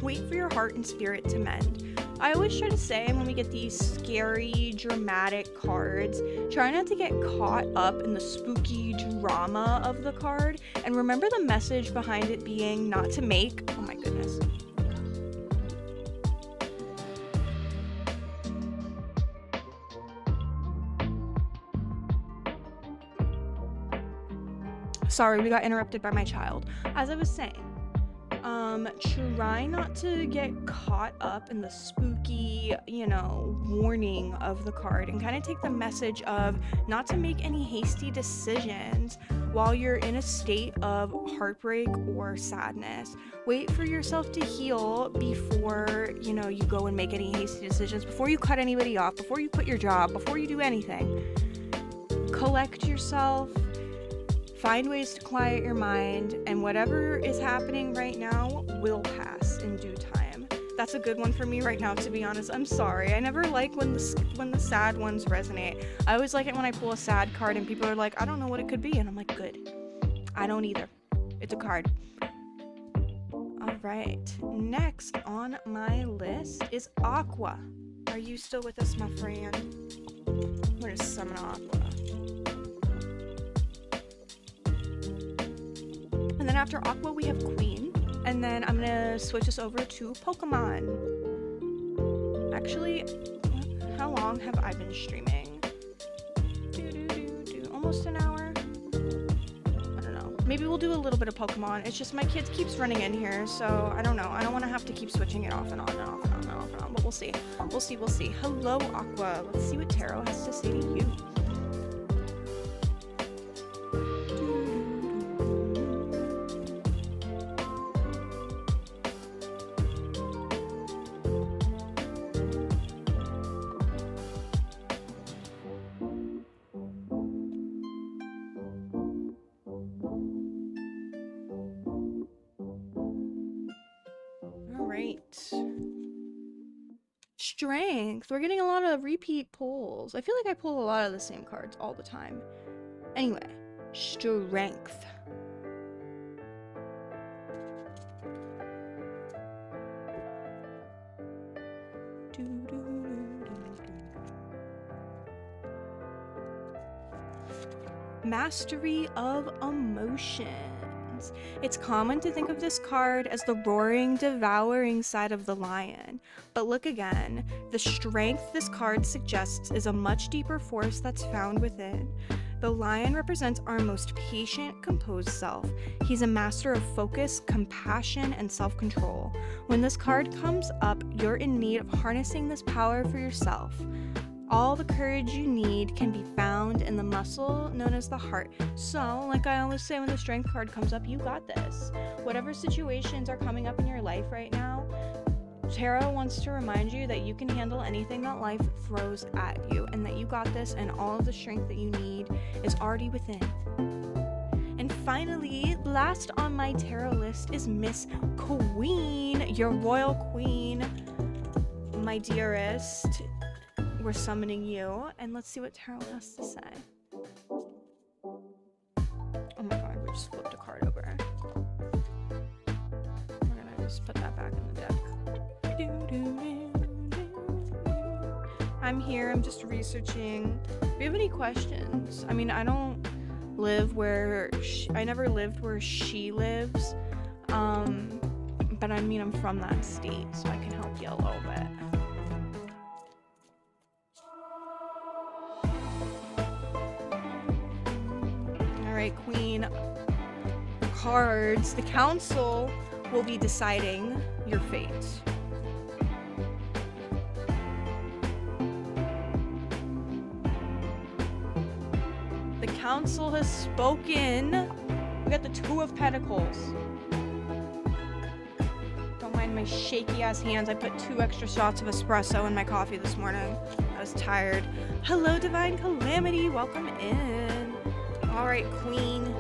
[SPEAKER 1] Wait for your heart and spirit to mend. I always try to say when we get these scary, dramatic cards, try not to get caught up in the spooky drama of the card, and remember the message behind it being not to make, oh my goodness. Sorry, we got interrupted by my child. As I was saying, try not to get caught up in the spooky, warning of the card, and kind of take the message of not to make any hasty decisions while you're in a state of heartbreak or sadness. Wait for yourself to heal before, you go and make any hasty decisions, before you cut anybody off, before you quit your job, before you do anything. Collect yourself. Find ways to quiet your mind, and whatever is happening right now will pass in due time. That's a good one for me right now, to be honest. I'm sorry. I never like when the sad ones resonate. I always like it when I pull a sad card and people are like, I don't know what it could be, and I'm like, good. I don't either. It's a card. All right. Next on my list is Aqua. Are you still with us, my friend? I'm gonna summon Aqua. And then after Aqua, we have Queen. And then I'm gonna switch us over to Pokemon. Actually, how long have I been streaming? Almost an hour? I don't know. Maybe we'll do a little bit of Pokemon. It's just my kid keeps running in here, so I don't know. I don't want to have to keep switching it off and on and off and on and off and on, but we'll see. We'll see. Hello, Aqua. Let's see what Tarot has to say to you. Strength. We're getting a lot of repeat pulls. I feel like I pull a lot of the same cards all the time. Anyway, strength. Mastery of emotions. It's common to think of this card as the roaring, devouring side of the lion. But look again, the strength this card suggests is a much deeper force that's found within. The lion represents our most patient, composed self. He's a master of focus, compassion, and self-control. When this card comes up, you're in need of harnessing this power for yourself. All the courage you need can be found in the muscle known as the heart. So, like I always say when the strength card comes up, you got this. Whatever situations are coming up in your life right now, Tarot wants to remind you that you can handle anything that life throws at you, and that you got this, and all of the strength that you need is already within. And finally, last on my tarot list is Miss Queen, your royal queen, my dearest. We're summoning you, and let's see what Tarot has to say. Oh my god, we just flipped a card over. We're gonna just put that back in the deck. I'm here, I'm just researching. Do you have any questions? I mean, I don't live where I never lived where she lives. But I mean, I'm from that state, so I can help you a little bit. right, Queen. Cards. The council will be deciding your fate. The council has spoken. We got the Two of Pentacles. Don't mind my shaky ass hands. I put 2 extra shots of espresso in my coffee this morning. I was tired. Hello, Divine Calamity. Welcome in. Alright, Queen.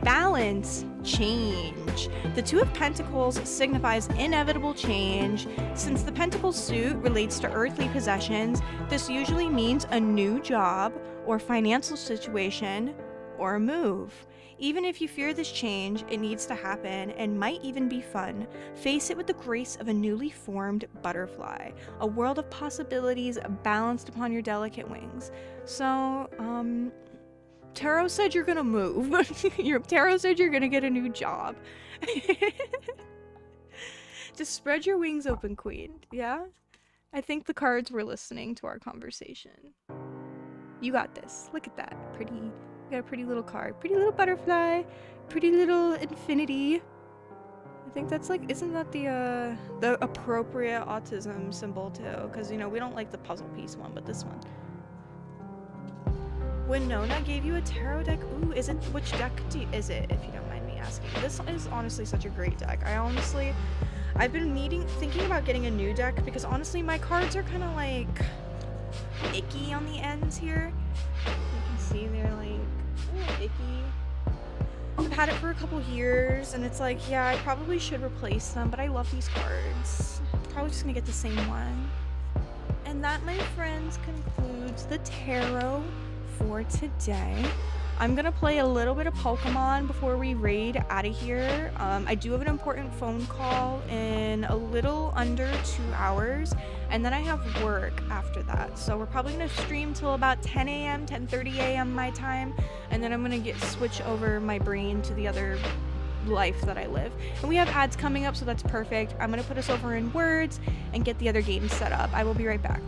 [SPEAKER 1] Balance. Change. The Two of Pentacles signifies inevitable change. Since the Pentacles suit relates to earthly possessions, this usually means a new job or financial situation or a move. Even if you fear this change, it needs to happen and might even be fun. Face it with the grace of a newly formed butterfly, a world of possibilities balanced upon your delicate wings. So, Tarot said you're gonna move. Tarot said you're gonna get a new job. Just spread your wings open, Queen. Yeah? I think the cards were listening to our conversation. You got this. Look at that. Pretty. You got a pretty little card. Pretty little butterfly. Pretty little infinity. I think that's like, isn't that the appropriate autism symbol too? Because, you know, we don't like the puzzle piece one, but this one. Winona gave you a tarot deck. Ooh, which deck is it, if you don't mind me asking? This is honestly such a great deck. I've been thinking about getting a new deck because honestly my cards are kind of like icky on the ends here. You can see they're like a little icky. I've had it for a couple years and it's like, yeah, I probably should replace them, but I love these cards. Probably just gonna get the same one. And that, my friends, concludes the tarot for today. I'm gonna play a little bit of Pokemon before we raid out of here. I do have an important phone call in a little under 2 hours, and then I have work after that. So we're probably gonna stream till about 10 a.m., 10:30 a.m. my time, and then I'm gonna switch over my brain to the other life that I live. And we have ads coming up, so that's perfect. I'm gonna put us over in Words and get the other games set up. I will be right back.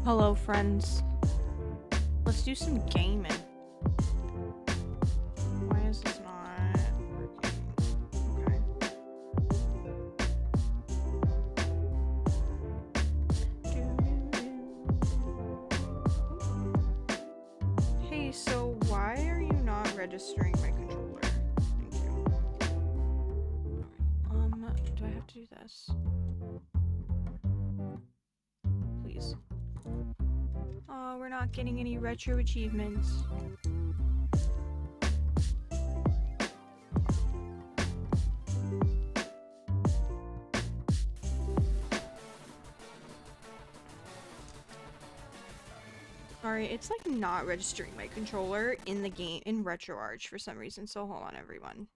[SPEAKER 1] Hello, friends. Let's do some gaming. Why is this not working? Okay. Hey, so why are you not registering my controller? Thank you. Do I have to do this? Please. Oh, we're not getting any retro achievements. Alright, it's like not registering my controller in the game in RetroArch for some reason, so hold on everyone.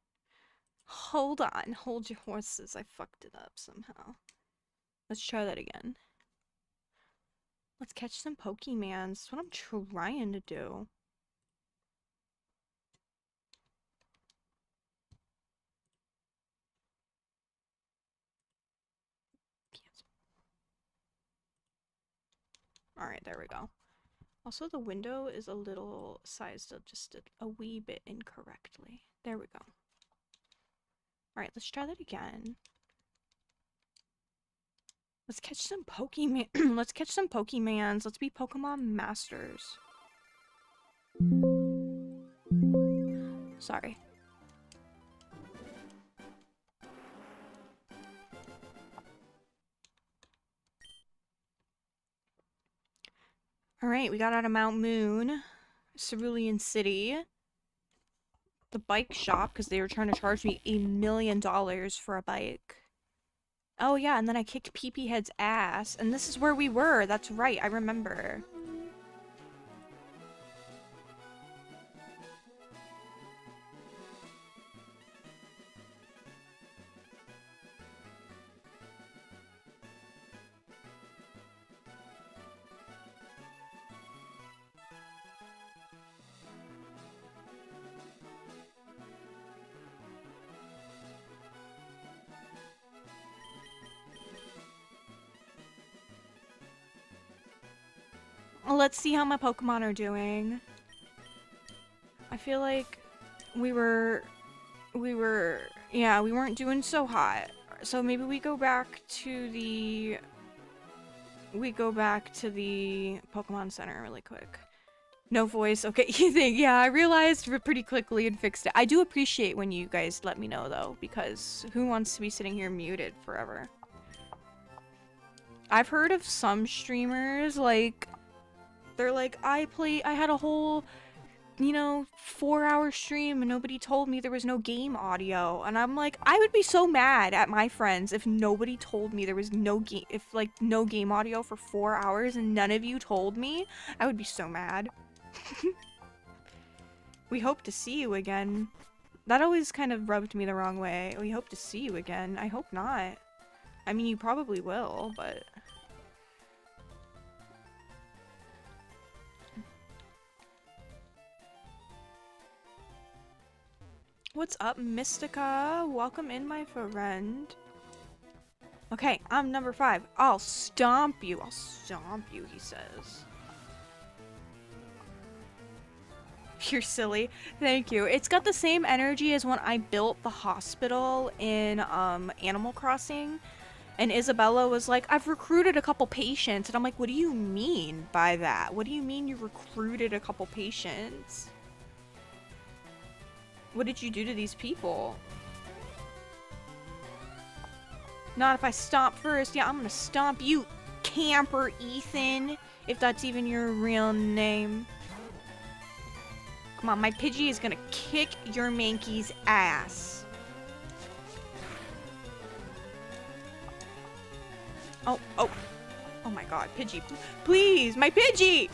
[SPEAKER 1] Hold on, hold your horses, I fucked it up somehow. Let's try that again. Let's catch some Pokemans. That's what I'm trying to do. Alright, there we go. Also, the window is a little sized up just a wee bit incorrectly. There we go. Alright, let's try that again. Let's catch some Pokemon. Let's catch some Pokemans. Let's be Pokemon Masters. Sorry. Alright, we got out of Mount Moon, Cerulean City, the bike shop, because they were trying to charge me $1 million for a bike. Oh yeah, and then I kicked PP Head's ass, and this is where we were. That's right, I remember. Let's see how my Pokemon are doing. I feel like we weren't doing so hot. So maybe we go back to the Pokemon Center really quick. No voice. Okay, you think, yeah, I realized pretty quickly and fixed it. I do appreciate when you guys let me know though, because who wants to be sitting here muted forever? I've heard of some streamers, like, they're like, I had a whole, 4-hour stream and nobody told me there was no game audio. And I'm like, I would be so mad at my friends if nobody told me there was no game audio for 4 hours and none of you told me. I would be so mad. We hope to see you again. That always kind of rubbed me the wrong way. We hope to see you again. I hope not. I mean, you probably will, but... What's up, Mystica? Welcome in, my friend. Okay, I'm number 5. I'll stomp you. I'll stomp you, he says. You're silly. Thank you. It's got the same energy as when I built the hospital in Animal Crossing. And Isabella was like, I've recruited a couple patients. And I'm like, what do you mean by that? What do you mean you recruited a couple patients? What did you do to these people? Not if I stomp first. Yeah, I'm gonna stomp you, Camper Ethan. If that's even your real name. Come on, my Pidgey is gonna kick your Mankey's ass. Oh my god, Pidgey. Please, my Pidgey!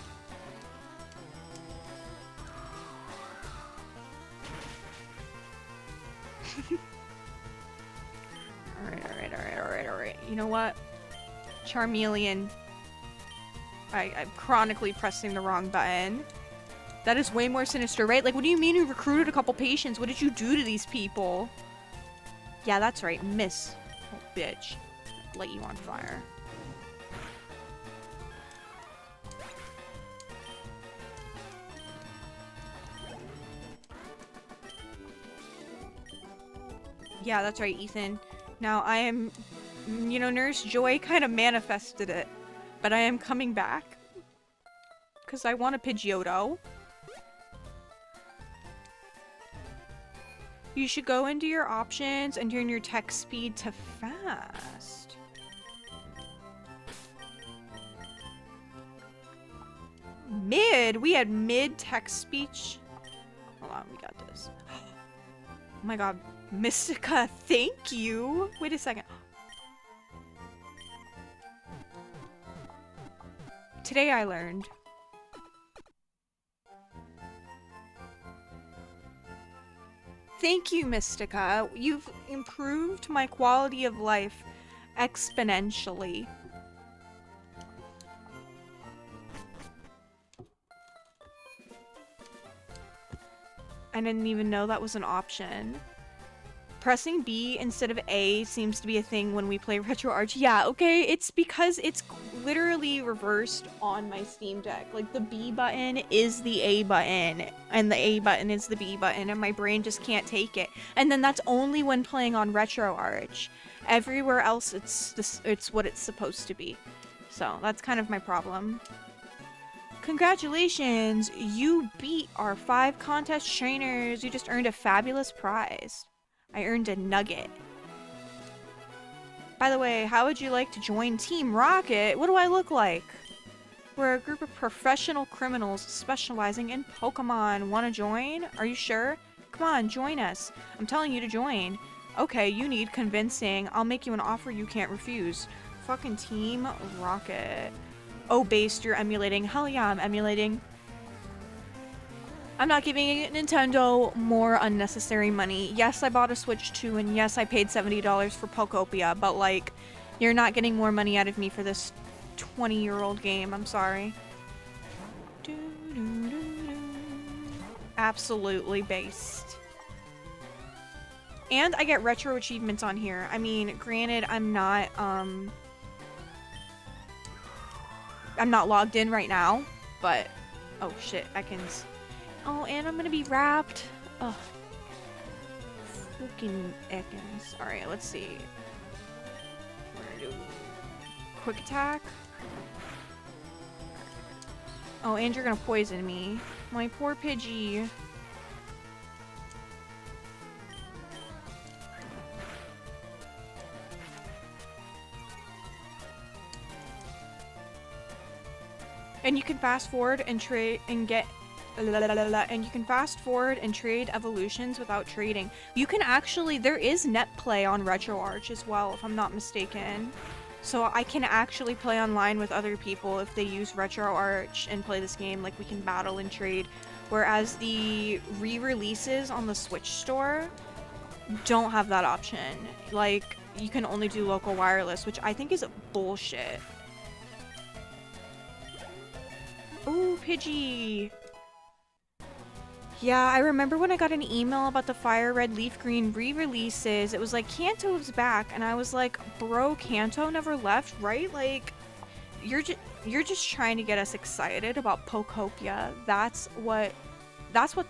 [SPEAKER 1] Alright. You know what? Charmeleon. I'm chronically pressing the wrong button. That is way more sinister, right? Like, what do you mean you recruited a couple patients? What did you do to these people? Yeah, that's right. Miss. Oh, bitch. Light you on fire. Yeah, that's right, Ethan. Now I am, you know, Nurse Joy kind of manifested it, but I am coming back because I want a Pidgeotto. You should go into your options and turn your text speed to fast. Mid? We had mid text speech? Hold on, we got this. Oh my god, Mystica, thank you! Wait a second. Today I learned. Thank you, Mystica. You've improved my quality of life exponentially. I didn't even know that was an option. Pressing B instead of A seems to be a thing when we play RetroArch. Yeah, okay, it's because it's literally reversed on my Steam Deck. Like, the B button is the A button, and the A button is the B button, and my brain just can't take it. And then that's only when playing on RetroArch. Everywhere else, it's what it's supposed to be. So, that's kind of my problem. Congratulations! You beat our 5 contest trainers! You just earned a fabulous prize. I earned a nugget. By the way, how would you like to join Team Rocket? What do I look like? We're a group of professional criminals specializing in Pokemon. Want to join? Are you sure? Come on, join us. I'm telling you to join. Okay, you need convincing. I'll make you an offer you can't refuse. Fucking Team Rocket. Oh, based, you're emulating. Hell yeah, I'm emulating. I'm not giving Nintendo more unnecessary money. Yes, I bought a Switch 2, and yes, I paid $70 for Pokopia, but, like, you're not getting more money out of me for this 20-year-old game. I'm sorry. Absolutely based. And I get retro achievements on here. I mean, granted, I'm not logged in right now, but... Oh, shit, I can... Oh, and I'm gonna be wrapped. Oh. Fucking Ekans. Alright, let's see. We're gonna do... Quick attack. Oh, and you're gonna poison me. My poor Pidgey. And you can fast forward and trade and get... And you can fast forward and trade evolutions without trading. You can actually, there is net play on RetroArch as well, if I'm not mistaken. So I can actually play online with other people if they use RetroArch and play this game. Like, we can battle and trade. Whereas the re-releases on the Switch store don't have that option. Like, you can only do local wireless, which I think is bullshit. Ooh, Pidgey! Yeah, I remember when I got an email about the Fire Red Leaf Green re-releases, it was like, Kanto's back, and I was like, bro, Kanto never left, right? Like, you're just trying to get us excited about Pokopia. That's what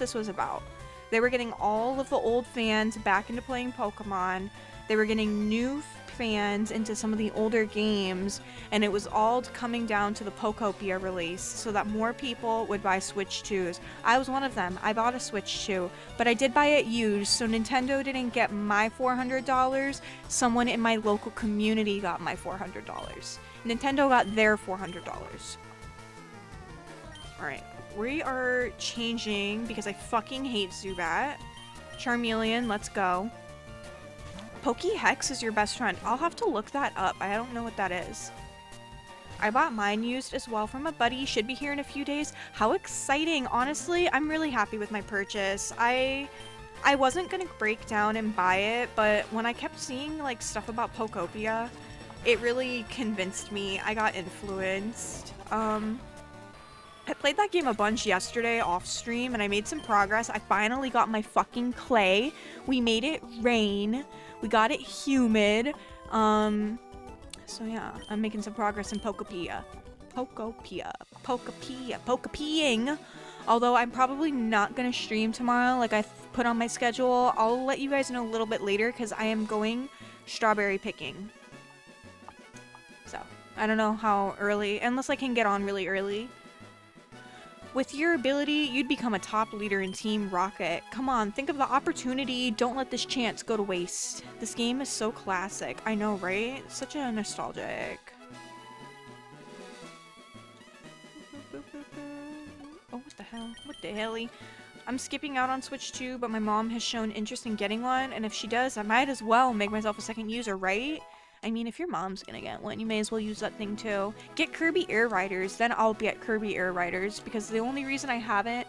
[SPEAKER 1] this was about. They were getting all of the old fans back into playing Pokemon. They were getting new fans into some of the older games, and it was all coming down to the Pokopia release so that more people would buy Switch 2s. I was one of them. I bought a Switch 2, but I did buy it used, so Nintendo didn't get my $400. Someone in my local community got my $400. Nintendo got their $400. Alright, we are changing because I fucking hate Zubat. Charmeleon, let's go. Pokehex is your best friend. I'll have to look that up. I don't know what that is. I bought mine used as well from a buddy. Should be here in a few days. How exciting. Honestly, I'm really happy with my purchase. I wasn't gonna break down and buy it, but when I kept seeing like stuff about Pokopia, it really convinced me. I got influenced. I played that game a bunch yesterday off stream and I made some progress. I finally got my fucking clay. We made it rain. We got it humid. So yeah, I'm making some progress in Pokopia. Pokepeeing. Although I'm probably not gonna stream tomorrow. Like, I put on my schedule. I'll let you guys know a little bit later because I am going strawberry picking. So, I don't know how early, unless I can get on really early. With your ability, you'd become a top leader in Team Rocket. Come on, think of the opportunity. Don't let this chance go to waste. This game is so classic. I know, right? Such a nostalgic. Oh, what the hell? What the helly? I'm skipping out on Switch 2, but my mom has shown interest in getting one, and if she does, I might as well make myself a second user, right? I mean, if your mom's gonna get one, you may as well use that thing too. Get Kirby Air Riders, then I'll get Kirby Air Riders, because the only reason I haven't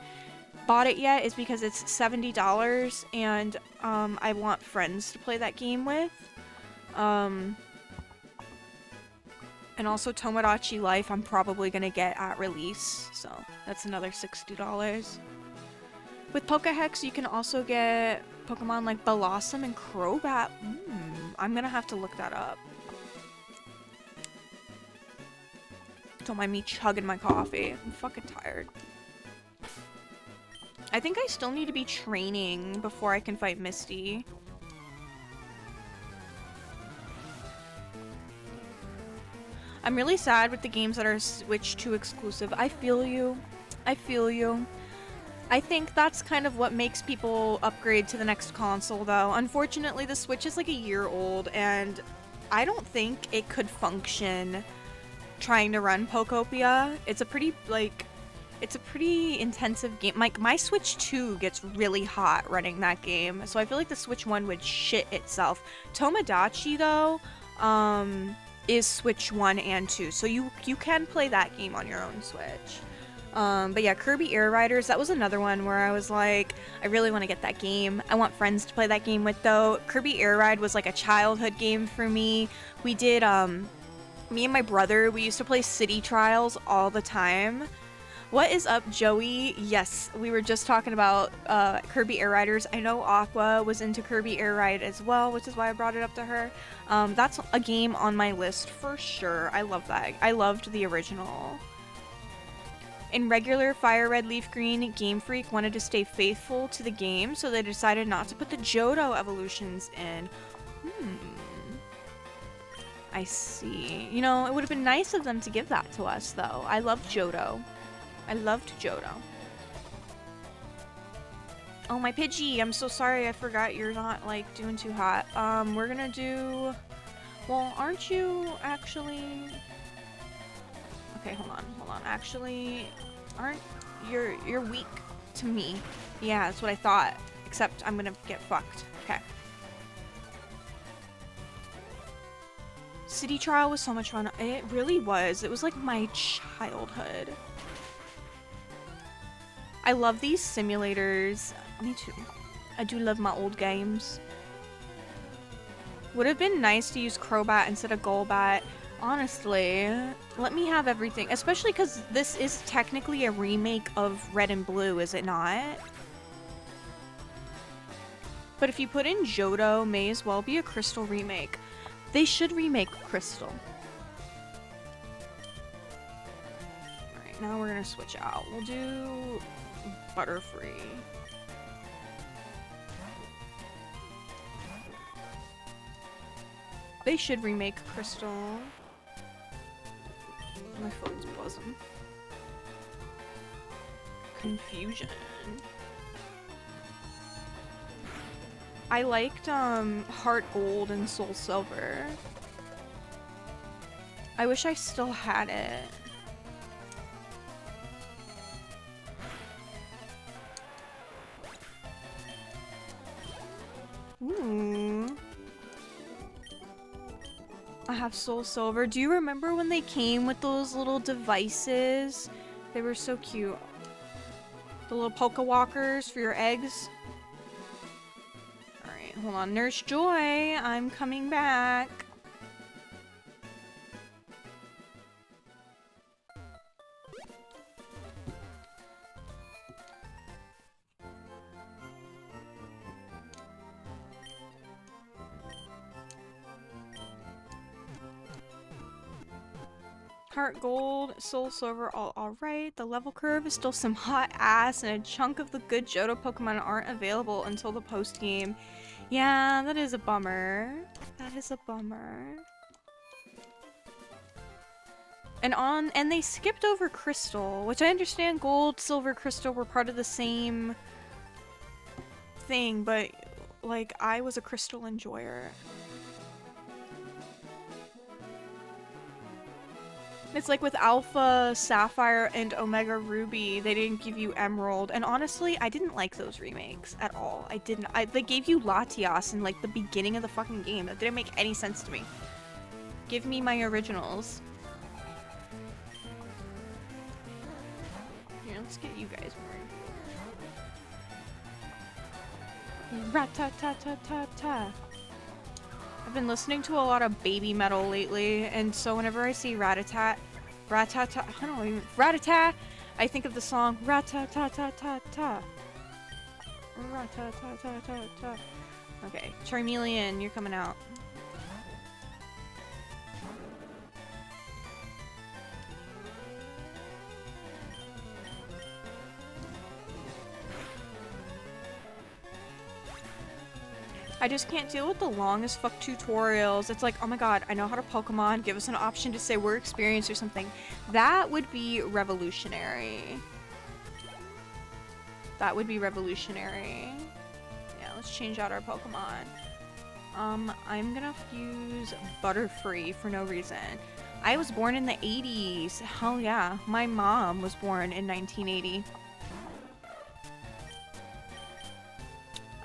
[SPEAKER 1] bought it yet is because it's $70, and I want friends to play that game with. And also Tomodachi Life I'm probably gonna get at release, so that's another $60. With Pokehex, you can also get Pokemon like Blossom and Crobat. I'm gonna have to look that up. Don't mind me chugging my coffee. I'm fucking tired. I think I still need to be training before I can fight Misty. I'm really sad with the games that are Switch 2 exclusive. I feel you. I feel you. I think that's kind of what makes people upgrade to the next console, though. Unfortunately, the Switch is like a year old, and I don't think it could function trying to run Pokopia. It's a pretty, like, it's a pretty intensive game. Like, my Switch 2 gets really hot running that game, so I feel like the Switch 1 would shit itself. Tomodachi, though, is Switch 1 and 2, so you can play that game on your own Switch. But yeah, Kirby Air Riders, that was another one where I was like, I really want to get that game. I want friends to play that game with, though. Kirby Air Ride was like a childhood game for me. We did, me and my brother, we used to play City Trials all the time. What is up, Joey? Yes, we were just talking about Kirby Air Riders. I know Aqua was into Kirby Air Ride as well, which is why I brought it up to her. That's a game on my list for sure. I love that. I loved the original. In regular Fire Red Leaf Green, Game Freak wanted to stay faithful to the game, so they decided not to put the Johto evolutions in. I see. You know, it would have been nice of them to give that to us, though. I loved Johto. I loved Johto. Oh, my Pidgey! I'm so sorry, I forgot you're not, like, doing too hot. We're gonna do... Well, aren't you actually... Okay, hold on. Actually, aren't you're weak to me? Yeah, that's what I thought. Except I'm gonna get fucked. Okay. City Trial was so much fun. It really was. It was like my childhood. I love these simulators. Me too. I do love my old games. Would have been nice to use Crobat instead of Golbat. Honestly, let me have everything, especially because this is technically a remake of Red and Blue, is it not? But if you put in Johto, may as well be a Crystal remake. They should remake Crystal. Alright, now we're gonna switch out. We'll do Butterfree. They should remake Crystal. My phone's buzzing. Confusion. I liked Heart Gold and Soul Silver. I wish I still had it. Ooh. I have Soul Silver. Do you remember when they came with those little devices? They were so cute. The little Poke Walkers for your eggs. Alright, hold on. Nurse Joy, I'm coming back. Heart Gold, Soul Silver, all alright. The level curve is still some hot ass, and a chunk of the good Johto Pokemon aren't available until the post-game. Yeah, that is a bummer. That is a bummer. And they skipped over Crystal, which I understand Gold, Silver, Crystal were part of the same thing, but like I was a Crystal enjoyer. It's like with Alpha Sapphire and Omega Ruby, they didn't give you Emerald, and honestly, I didn't like those remakes at all. I didn't. They gave you Latias in like the beginning of the fucking game. That didn't make any sense to me. Give me my originals. Here, let's get you guys more. Rat-ta-ta-ta-ta-ta. I've been listening to a lot of baby metal lately, and so whenever I see Rat-a-tat, Rat-ta-ta, I don't know, even Rat-a-tat, I think of the song Rat-ta-ta-ta-ta-ta. Rat-ta-ta-ta-ta-ta. Okay, Charmeleon, you're coming out. I just can't deal with the long as fuck tutorials. It's like, oh my god, I know how to Pokemon. Give us an option to say we're experienced or something. That would be revolutionary. That would be revolutionary. Yeah, let's change out our Pokemon. I'm gonna use Butterfree for no reason. I was born in the 80s. Hell yeah. My mom was born in 1980.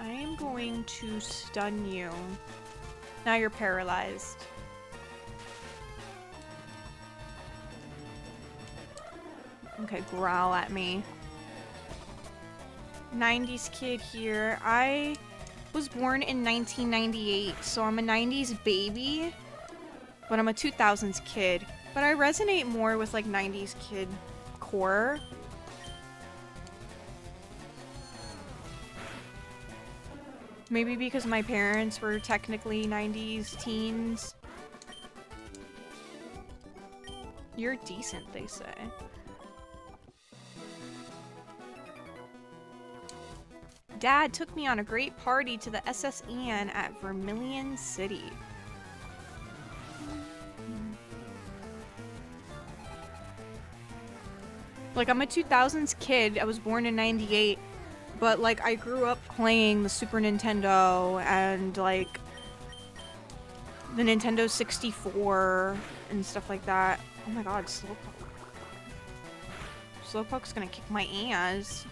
[SPEAKER 1] I am going to stun you. Now you're paralyzed. Okay, growl at me. 90s kid here. I was born in 1998, so I'm a 90s baby, but I'm a 2000s kid. But I resonate more with like 90s kid core. Maybe because my parents were technically 90s teens. You're decent, they say. Dad took me on a great party to the SSN at Vermilion City. Like, I'm a 2000s kid. I was born in 98. But, like, I grew up playing the Super Nintendo and, like, the Nintendo 64 and stuff like that. Oh my god, Slowpoke. Slowpoke's gonna kick my ass.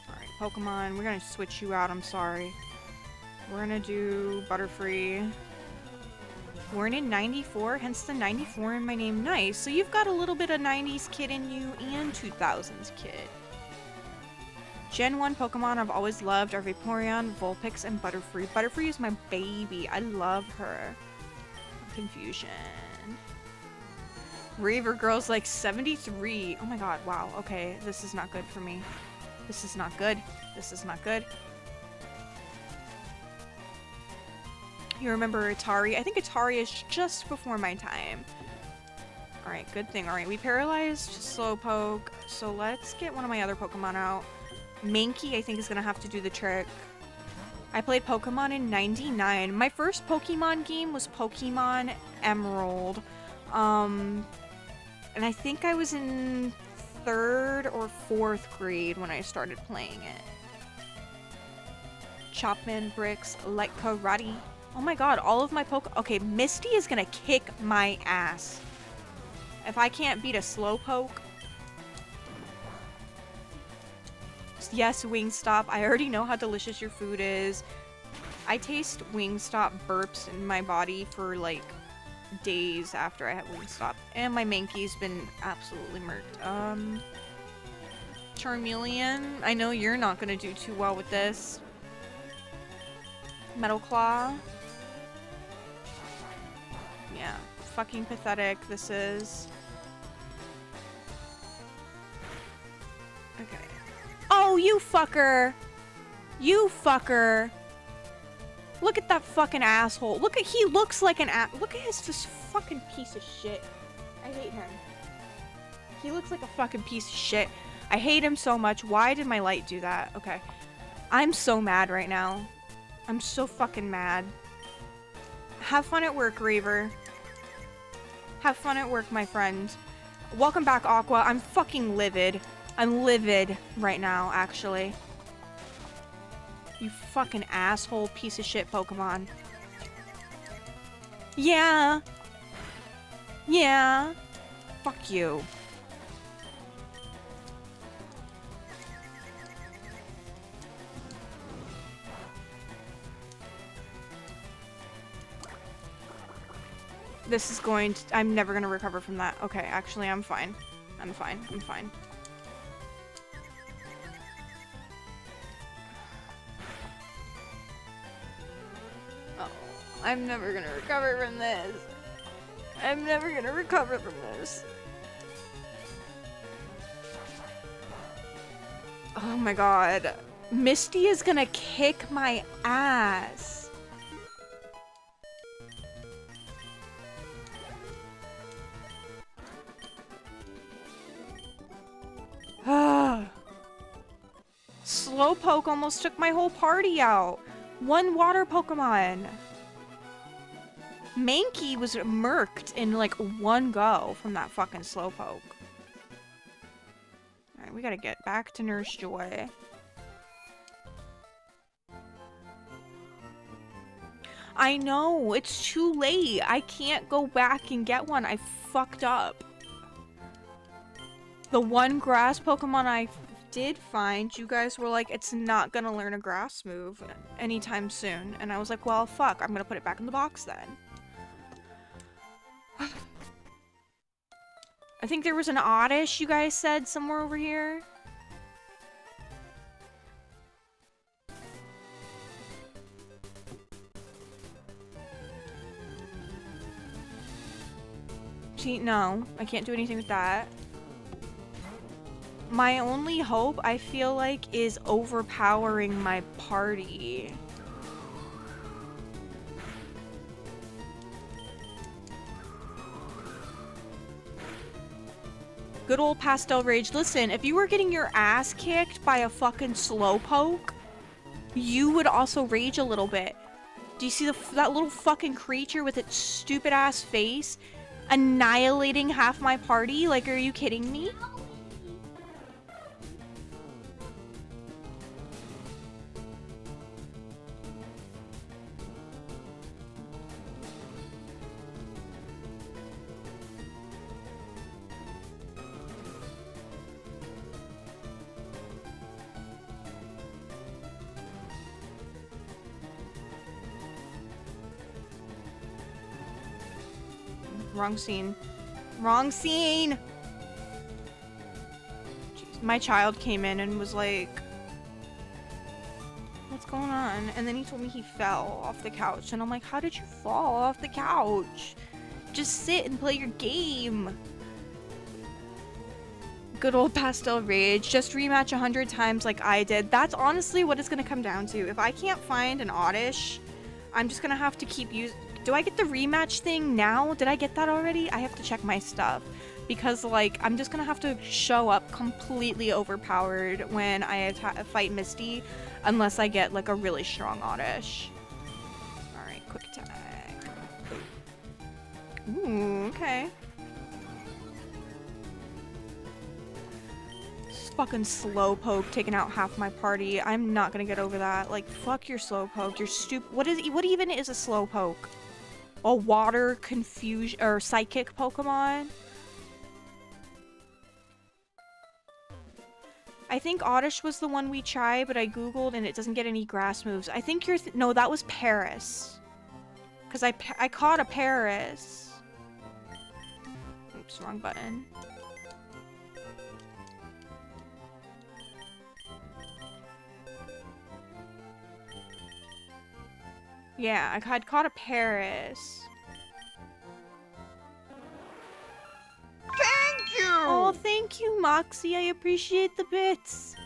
[SPEAKER 1] Alright, Pokemon, we're gonna switch you out, I'm sorry. We're gonna do Butterfree. Born in 94, hence the 94 in my name. Nice. So you've got a little bit of 90s kid in you and 2000s kid. Gen 1 Pokemon I've always loved are Vaporeon, Vulpix, and Butterfree. Butterfree is my baby. I love her. Confusion. Raver Girl's like 73. Oh my god, wow. Okay, this is not good for me. This is not good. This is not good. You remember Atari? I think Atari is just before my time. Alright, good thing. Alright, we paralyzed Slowpoke, so let's get one of my other Pokemon out. Mankey, I think, is gonna have to do the trick. I played Pokemon in 99. My first Pokemon game was Pokemon Emerald. And I think I was in 3rd or 4th grade when I started playing it. Chopman, Bricks, Light Karate. Oh my god, all of my Okay, Misty is gonna kick my ass. If I can't beat a Slowpoke. Yes, Wingstop. I already know how delicious your food is. I taste Wingstop burps in my body for like days after I have Wingstop. And my Mankey's been absolutely murked. Charmeleon, I know you're not gonna do too well with this. Metal Claw. Yeah, fucking pathetic this is. Okay. Oh, you fucker! You fucker! Look at that fucking asshole. Look at, he looks like an look at this fucking piece of shit. I hate him. He looks like a fucking piece of shit. I hate him so much. Why did my light do that? Okay. I'm so mad right now. I'm so fucking mad. Have fun at work, Raver. Have fun at work, my friend. Welcome back, Aqua. I'm fucking livid. I'm livid right now, actually. You fucking asshole piece of shit Pokemon. Yeah. Yeah. Fuck you. This is going to... I'm never gonna recover from that. Okay, actually, I'm fine. I'm fine. I'm fine. Oh, I'm never gonna recover from this. I'm never gonna recover from this. Oh my god. Misty is gonna kick my ass. Slowpoke almost took my whole party out. One water Pokemon. Mankey was murked in like one go from that fucking Slowpoke. Alright, we gotta get back to Nurse Joy. I know, it's too late. I can't go back and get one. I fucked up. The one grass Pokemon I did find, you guys were like, it's not gonna learn a grass move anytime soon. And I was like, well, fuck, I'm gonna put it back in the box then. I think there was an Oddish, you guys said, somewhere over here. See, no, I can't do anything with that. My only hope, I feel like, is overpowering my party. Good old Pastel Rage. Listen, if you were getting your ass kicked by a fucking Slowpoke, you would also rage a little bit. Do you see that little fucking creature with its stupid ass face annihilating half my party? Like, are you kidding me? Wrong scene. Wrong scene! Jeez. My child came in and was like, what's going on? And then he told me he fell off the couch. And I'm like, how did you fall off the couch? Just sit and play your game. Good old Pastel Rage. Just rematch 100 times like I did. That's honestly what it's gonna come down to. If I can't find an Oddish, I'm just gonna have to keep using... Do I get the rematch thing now? Did I get that already? I have to check my stuff. Because, like, I'm just gonna have to show up completely overpowered when I fight Misty. Unless I get, like, a really strong Oddish. Alright, quick attack. Ooh, okay. This fucking Slowpoke taking out half my party. I'm not gonna get over that. Like, fuck your Slowpoke. You're stupid. What even is a Slowpoke? A water confusion or psychic Pokemon? I think Oddish was the one we tried, but I googled and it doesn't get any grass moves. I think you're no, that was Paris. Cause I caught a Paris. Oops, wrong button. Yeah, I had caught a Paris.
[SPEAKER 2] Thank you!
[SPEAKER 1] Oh, thank you, Moxie. I appreciate the bits.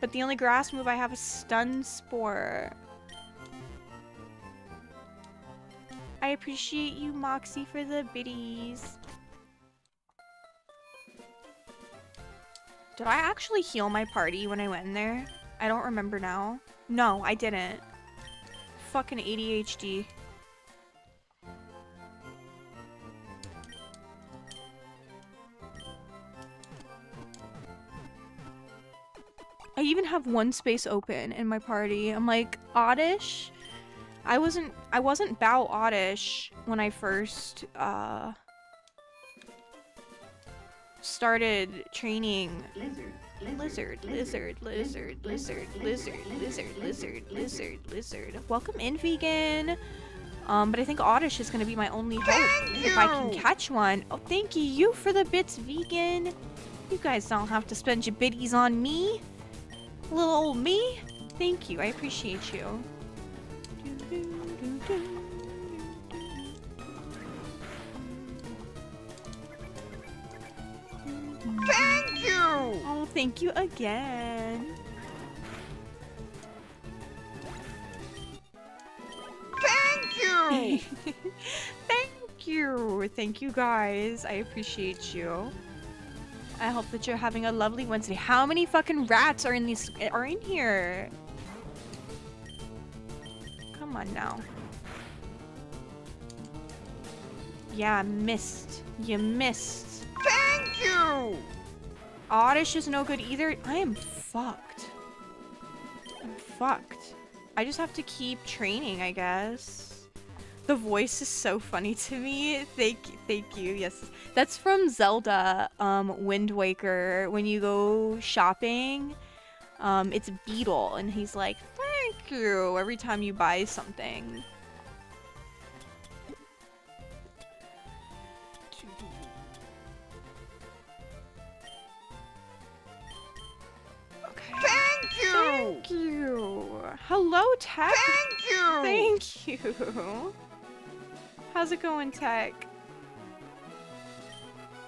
[SPEAKER 1] But the only grass move I have is Stun Spore. I appreciate you, Moxie, for the biddies. Did I actually heal my party when I went in there? I don't remember now. No, I didn't. Fucking ADHD. I even have one space open in my party. I'm like, Oddish? I wasn't Bow Oddish when I first started training. Lizard. Welcome in, vegan. But I think Oddish is gonna be my only hope if I can catch one. Oh, thank you for the bits, vegan. You guys don't have to spend your biddies on me. Little old me. Thank you. I appreciate you.
[SPEAKER 2] Thank you!
[SPEAKER 1] Oh, thank you again.
[SPEAKER 2] Thank you!
[SPEAKER 1] Thank you. Thank you, guys. I appreciate you. I hope that you're having a lovely Wednesday. How many fucking rats are in here? Come on now. Yeah, missed. You missed.
[SPEAKER 2] Thank you!
[SPEAKER 1] Oddish is no good either. I am fucked. I'm fucked. I just have to keep training, I guess. The voice is so funny to me. Thank you. Yes. That's from Zelda, Wind Waker. When you go shopping, it's Beetle, and he's like, thank you, every time you buy something. Okay.
[SPEAKER 2] Thank you!
[SPEAKER 1] Thank you! Hello, Tech!
[SPEAKER 2] Thank you!
[SPEAKER 1] Thank you! How's it going, Tech?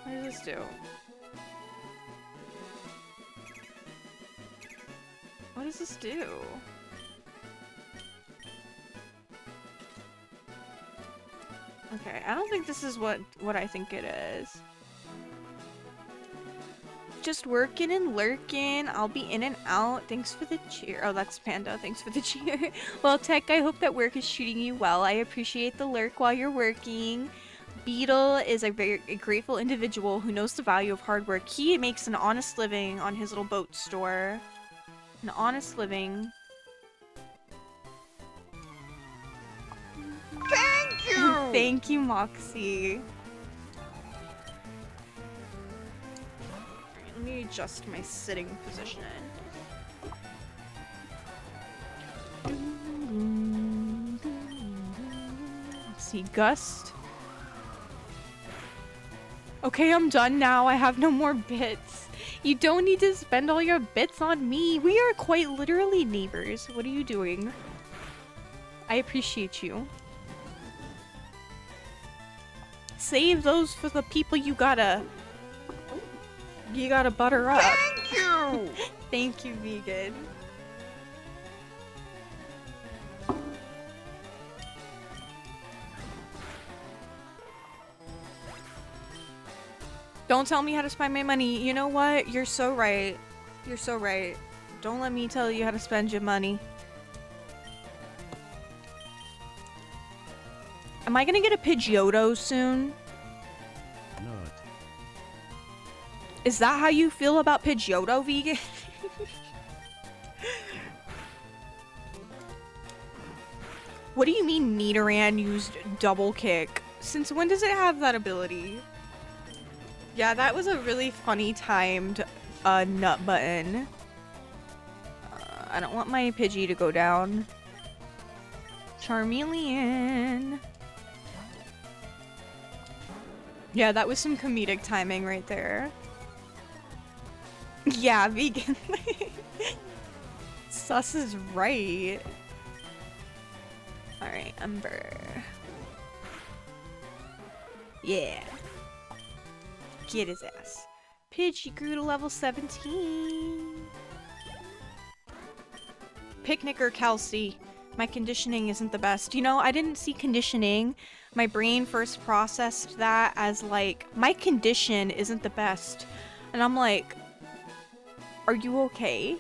[SPEAKER 1] What does this do? What does this do? Okay, I don't think this is what I think it is. Just working and lurking. I'll be in and out. Thanks for the cheer. Oh, that's Panda. Thanks for the cheer. Well, Tech, I hope that work is treating you well. I appreciate the lurk while you're working. Beetle is a very grateful individual who knows the value of hard work. He makes an honest living on his little boat store. An honest living.
[SPEAKER 2] Thank you!
[SPEAKER 1] Thank you, Moxie. Let me adjust my sitting position. Let's see, Gust. Okay, I'm done now. I have no more bits. You don't need to spend all your bits on me. We are quite literally neighbors. What are you doing? I appreciate you. Save those for the people you gotta butter up.
[SPEAKER 2] Thank you!
[SPEAKER 1] Thank you, vegan. Don't tell me how to spend my money. You know what? You're so right. You're so right. Don't let me tell you how to spend your money. Am I gonna get a Pidgeotto soon?
[SPEAKER 4] Not.
[SPEAKER 1] Is that how you feel about Pidgeotto, vegan? What do you mean Nidoran used double kick? Since when does it have that ability? Yeah, that was a really funny timed nut button. I don't want my Pidgey to go down. Charmeleon. Yeah, that was some comedic timing right there. Yeah, vegan. Sus is right. Alright, Umber. Yeah. Get his ass. Pidgey grew to level 17. Picnicker Kelsey. My conditioning isn't the best. You know, I didn't see conditioning. My brain first processed that as like, my condition isn't the best. And I'm like, are you okay?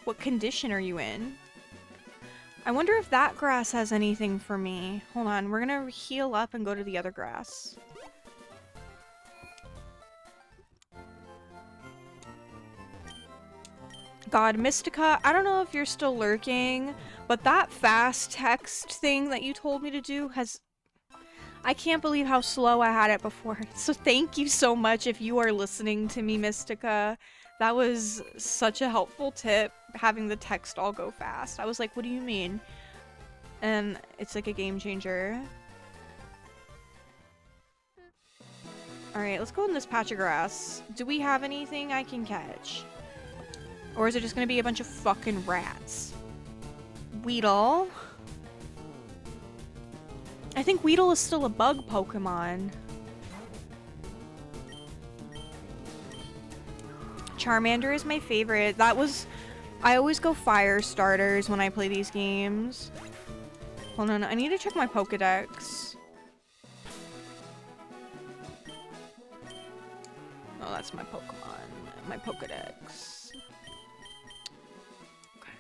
[SPEAKER 1] What condition are you in? I wonder if that grass has anything for me. Hold on, we're gonna heal up and go to the other grass. God, Mystica, I don't know if you're still lurking, but that fast text thing that you told me to do has... I can't believe how slow I had it before. So thank you so much if you are listening to me, Mystica. That was such a helpful tip, having the text all go fast. I was like, what do you mean? And it's like a game changer. Alright, let's go in this patch of grass. Do we have anything I can catch? Or is it just gonna be a bunch of fucking rats? Weedle. I think Weedle is still a bug Pokemon. Charmander is my favorite. That was... I always go fire starters when I play these games. Hold on, I need to check my Pokedex. Oh, that's my Pokemon. My Pokedex. Okay.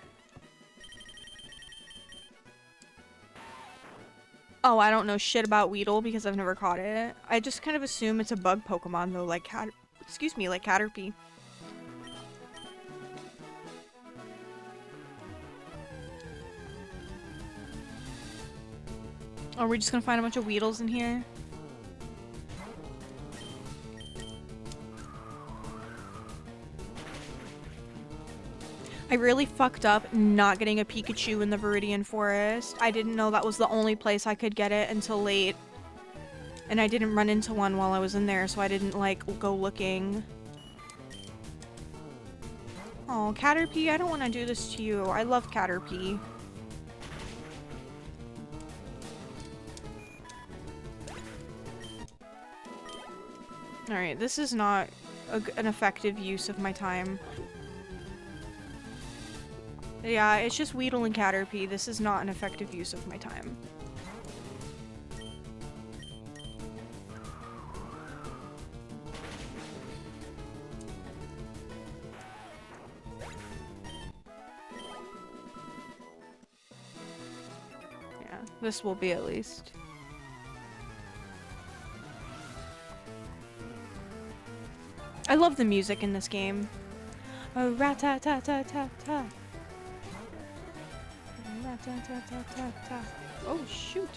[SPEAKER 1] Oh, I don't know shit about Weedle because I've never caught it. I just kind of assume it's a bug Pokemon though, like like Caterpie. Are we just gonna find a bunch of Weedles in here? I really fucked up not getting a Pikachu in the Viridian Forest. I didn't know that was the only place I could get it until late. And I didn't run into one while I was in there, so I didn't, like, go looking. Oh, Caterpie, I don't want to do this to you. I love Caterpie. Alright, this is not an effective use of my time. Yeah, it's just Weedle and Caterpie. This is not an effective use of my time. Yeah, this will be at least. I love the music in this game. Oh, rat-ta-ta-ta-ta-ta. Rat-ta-ta-ta-ta-ta. Oh, shoot.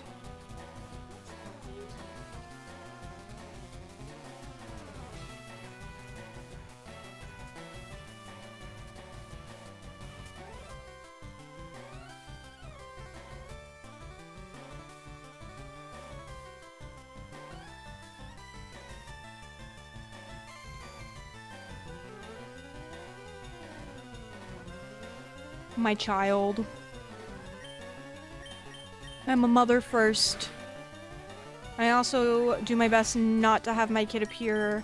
[SPEAKER 1] My child. I'm a mother first. I also do my best not to have my kid appear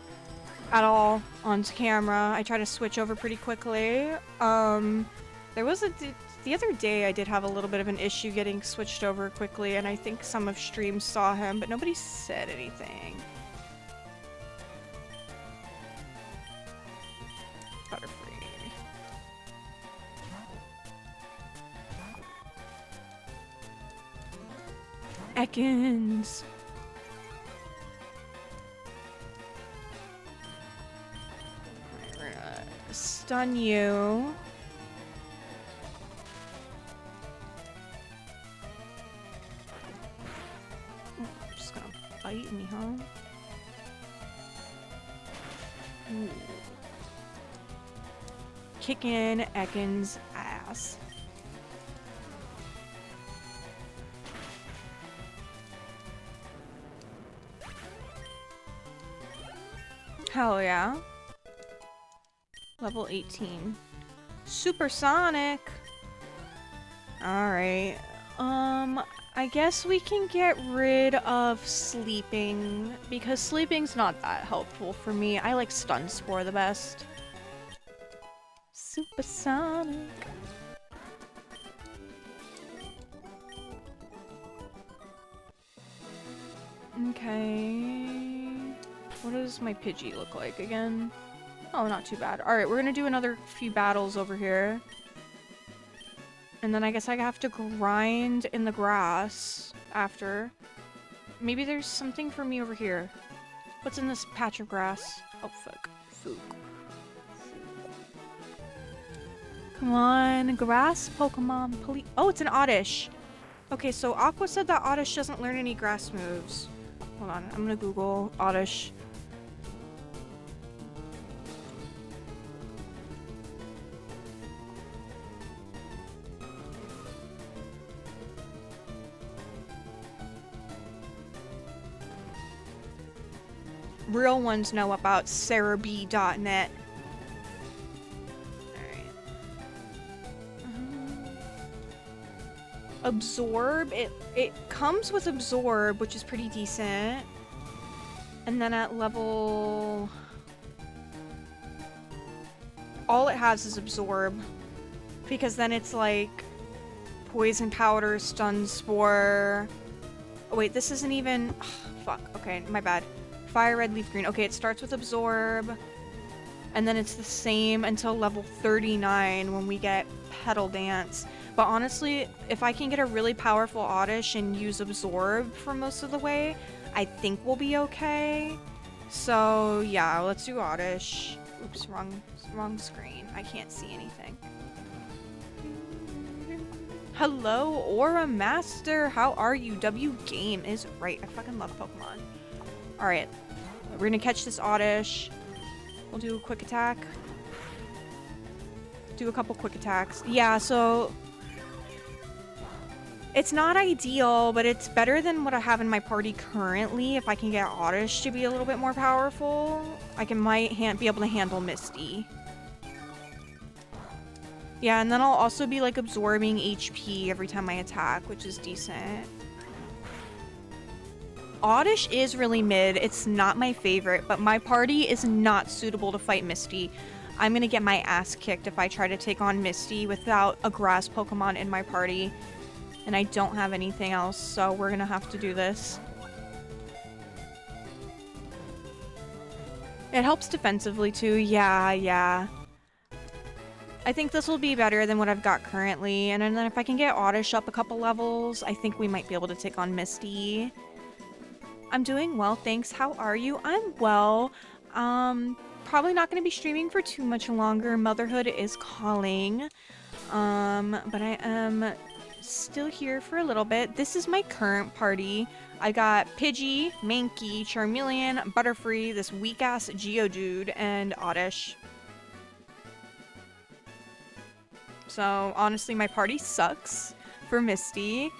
[SPEAKER 1] at all on camera. I try to switch over pretty quickly. There was the other day I did have a little bit of an issue getting switched over quickly, and I think some of stream saw him, but nobody said anything. Butterfree. Ekans. We're gonna stun you. Just gonna bite me, huh? Ooh. Kicking Ekans' ass. Hell yeah. Level 18. Supersonic! Alright. I guess we can get rid of sleeping, because sleeping's not that helpful for me. I like stun spore the best. Supersonic. Okay. What does my Pidgey look like again? Oh, not too bad. Alright, we're gonna do another few battles over here. And then I guess I have to grind in the grass after. Maybe there's something for me over here. What's in this patch of grass? Oh, fuck. Fook. Come on, grass Pokemon, please. Oh, it's an Oddish. Okay, so Aqua said that Oddish doesn't learn any grass moves. Hold on, I'm gonna Google Oddish. Real ones know about sarahb.net. Absorb, it comes with Absorb, which is pretty decent. And then at level... all it has is Absorb. Because then it's like... Poison Powder, Stun Spore... Oh wait, this isn't even... Ugh, fuck, okay, my bad. Fire Red, Leaf Green. Okay, it starts with Absorb. And then it's the same until level 39 when we get Petal Dance. But honestly, if I can get a really powerful Oddish and use Absorb for most of the way, I think we'll be okay. So yeah, let's do Oddish. Oops, wrong screen. I can't see anything. Hello, Aura Master. How are you? W Game is right. I fucking love Pokemon. Alright, we're gonna catch this Oddish. We'll do a quick attack. Do a couple quick attacks. Yeah, so... it's not ideal, but it's better than what I have in my party currently. If I can get Oddish to be a little bit more powerful, I might be able to handle Misty. Yeah, and then I'll also be like absorbing HP every time I attack, which is decent. Oddish is really mid. It's not my favorite, but my party is not suitable to fight Misty. I'm gonna get my ass kicked if I try to take on Misty without a grass Pokemon in my party. And I don't have anything else, so we're gonna have to do this. It helps defensively too. Yeah. I think this will be better than what I've got currently. And then if I can get Oddish up a couple levels, I think we might be able to take on Misty. I'm doing well, thanks. How are you? I'm well. Probably not going to be streaming for too much longer. Motherhood is calling. But I am still here for a little bit. This is my current party. I got Pidgey, Mankey, Charmeleon, Butterfree, this weak-ass Geodude, and Oddish. So, honestly, my party sucks for Misty.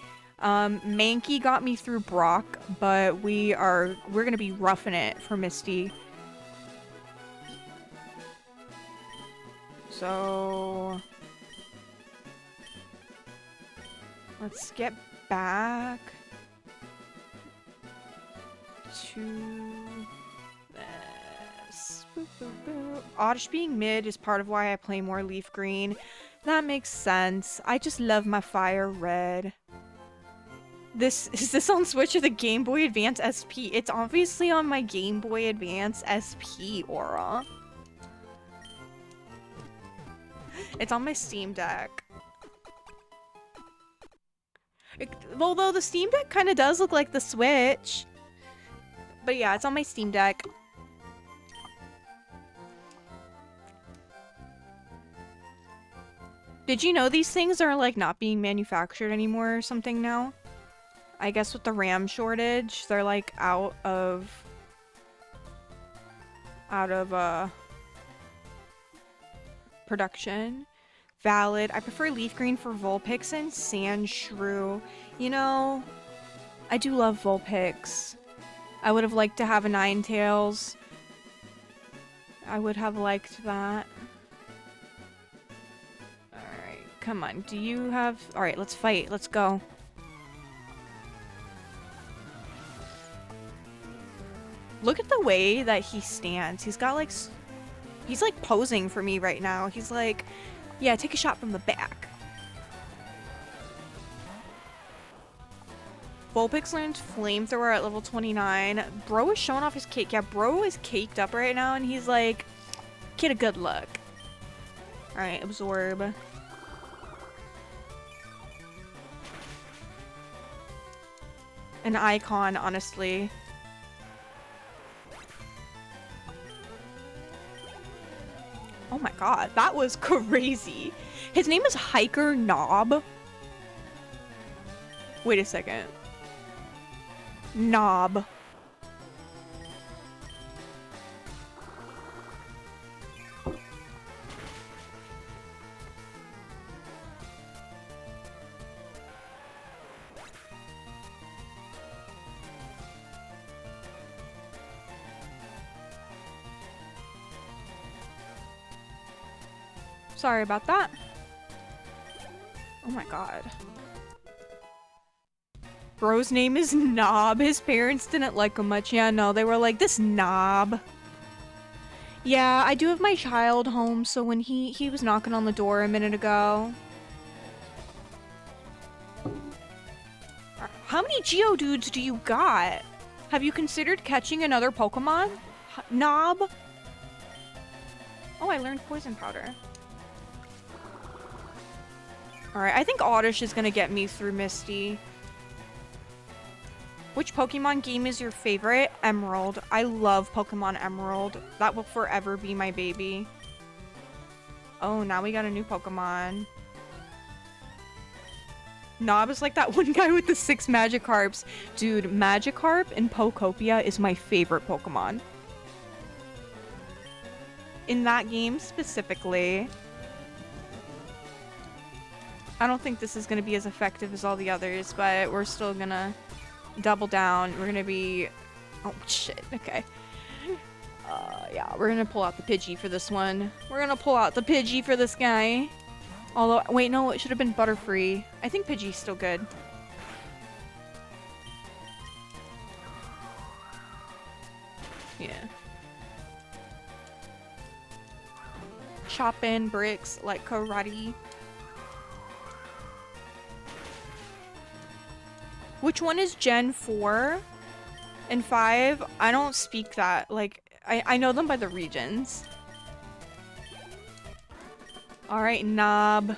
[SPEAKER 1] Mankey got me through Brock, but we're gonna be roughing it for Misty. So let's get back to this. Boop, boop, boop. Oddish being mid is part of why I play more Leaf Green. That makes sense. I just love my Fire Red. Is this on Switch or the Game Boy Advance SP? It's obviously on my Game Boy Advance SP, Aura. It's on my Steam Deck. Although the Steam Deck kind of does look like the Switch. But yeah, it's on my Steam Deck. Did you know these things are like not being manufactured anymore or something now? I guess with the RAM shortage, they're like out of production. Valid. I prefer Leaf Green for Vulpix and Sandshrew. You know, I do love Vulpix. I would have liked to have a Ninetales. I would have liked that. Alright, come on. Do you have... Alright, let's fight. Let's go. Look at the way that he stands. He's got like... He's like posing for me right now. He's like, yeah, take a shot from the back. Vulpix learned Flamethrower at level 29. Bro is showing off his cake. Yeah, bro is caked up right now, and he's like, kid of good luck. Alright, absorb. An icon, honestly. Oh my god, that was crazy. His name is Hiker Knob. Wait a second. Knob. Sorry about that. Oh my god. Bro's name is Knob. His parents didn't like him much. Yeah, no, they were like, this knob. Yeah, I do have my child home, so when he was knocking on the door a minute ago. How many Geodudes do you got? Have you considered catching another Pokemon? Knob? Oh, I learned Poison Powder. Alright, I think Oddish is gonna get me through Misty. Which Pokemon game is your favorite? Emerald. I love Pokemon Emerald. That will forever be my baby. Oh, now we got a new Pokemon. Knob is like that one guy with the 6 Magikarps. Dude, Magikarp in Pokopia is my favorite Pokemon. In that game specifically. I don't think this is going to be as effective as all the others, but we're still gonna double down. We're gonna be... Oh, shit. Okay. Yeah, we're gonna pull out the Pidgey for this one. We're gonna pull out the Pidgey for this guy. Although, wait, no, it should have been Butterfree. I think Pidgey's still good. Yeah. Chopping bricks like karate. Which one is Gen 4 and 5? I don't speak that. Like, I know them by the regions. Alright, Knob.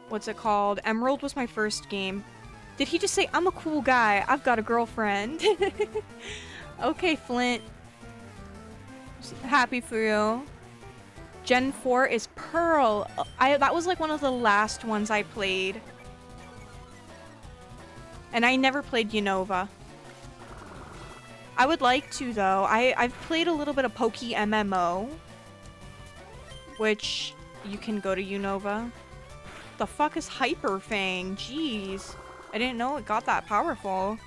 [SPEAKER 1] What's it called? Emerald was my first game. Did he just say, I'm a cool guy, I've got a girlfriend? Okay, Flint. Happy for you. Gen 4 is Pearl. That was like one of the last ones I played. And I never played Unova. I would like to, though. I've played a little bit of Poke MMO. Which you can go to Unova. The fuck is Hyper Fang? Jeez. I didn't know it got that powerful.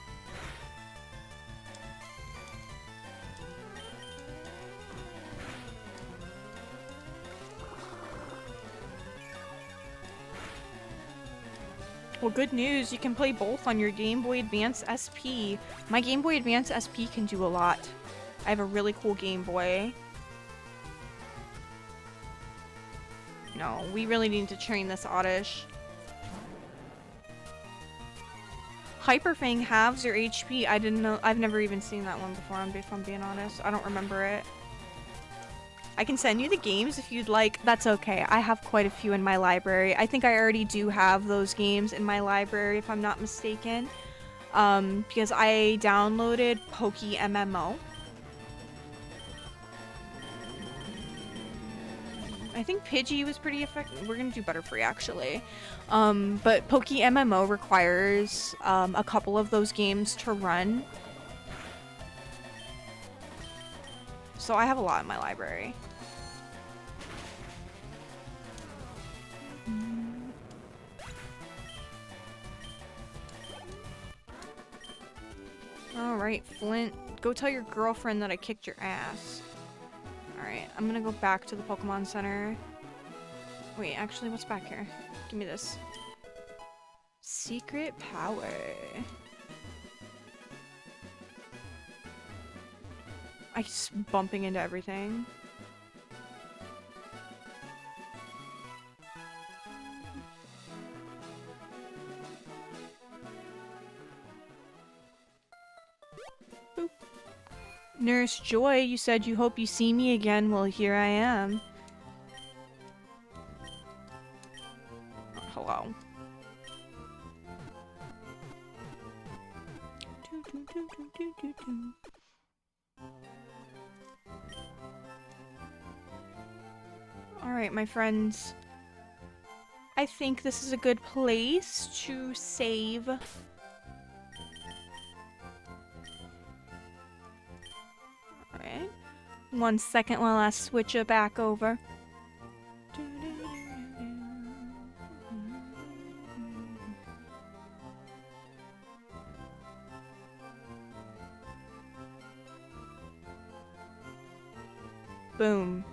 [SPEAKER 1] Well, good news. You can play both on your Game Boy Advance SP. My Game Boy Advance SP can do a lot. I have a really cool Game Boy. No, we really need to train this Oddish. Hyperfang halves your HP. I didn't know. I've never even seen that one before, if I'm being honest. I don't remember it. I can send you the games if you'd like. That's okay. I have quite a few in my library. I think I already do have those games in my library, if I'm not mistaken. Because I downloaded Poke MMO. I think Pidgey was pretty effective. We're gonna do Butterfree, actually. But Poke MMO requires a couple of those games to run. So I have a lot in my library. Alright, Flint. Go tell your girlfriend that I kicked your ass. Alright, I'm gonna go back to the Pokemon Center. Wait, actually, what's back here? Give me this. Secret power. I just bumping into everything. Nurse Joy, you said you hope you see me again. Well, here I am. Hello. Alright, my friends. I think this is a good place to save. Alright. 1 second while I switch it back over. Boom.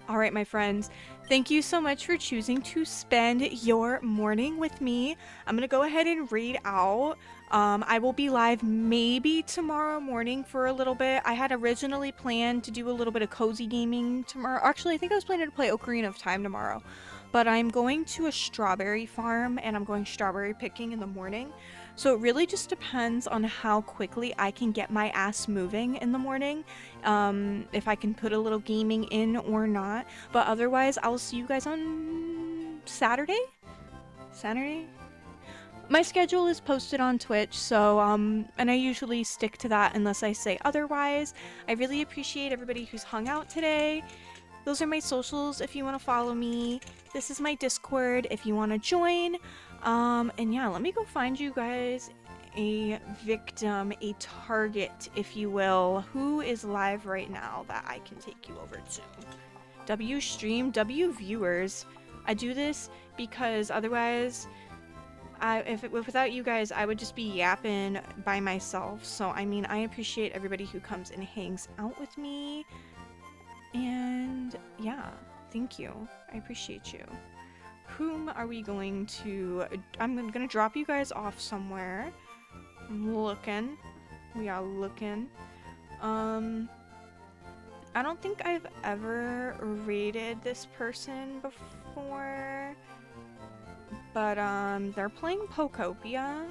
[SPEAKER 1] Alright, my friends. Thank you so much for choosing to spend your morning with me. I'm gonna go ahead and read out. I will be live maybe tomorrow morning for a little bit. I had originally planned to do a little bit of cozy gaming tomorrow. Actually, I think I was planning to play Ocarina of Time tomorrow. But I'm going to a strawberry farm and I'm going strawberry picking in the morning. So it really just depends on how quickly I can get my ass moving in the morning. If I can put a little gaming in or not. But otherwise, I'll see you guys on Saturday? Saturday? My schedule is posted on Twitch, so, and I usually stick to that unless I say otherwise. I really appreciate everybody who's hung out today. Those are my socials if you want to follow me. This is my Discord if you want to join. And yeah, let me go find you guys a victim, a target, if you will. Who is live right now that I can take you over to? W stream, W viewers. I do this because otherwise, without you guys, I would just be yapping by myself. So, I mean, I appreciate everybody who comes and hangs out with me. And yeah, thank you. I appreciate you. Whom are we going to... I'm gonna drop you guys off somewhere. I'm looking. We are looking. I don't think I've ever raided this person before. But, they're playing Pokopia.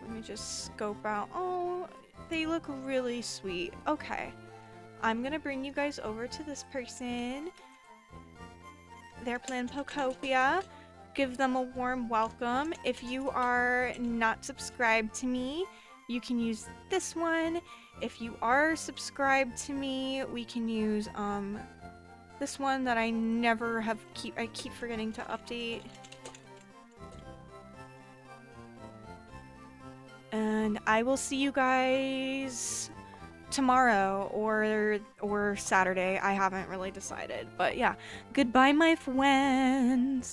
[SPEAKER 1] Let me just scope out. Oh, they look really sweet. Okay. I'm gonna bring you guys over to this person. They're playing Pokopia. Give them a warm welcome. If you are not subscribed to me, you can use this one. If you are subscribed to me, we can use this one that I never have I keep forgetting to update. And I will see you guys tomorrow or Saturday. I haven't really decided. But yeah, goodbye my friends.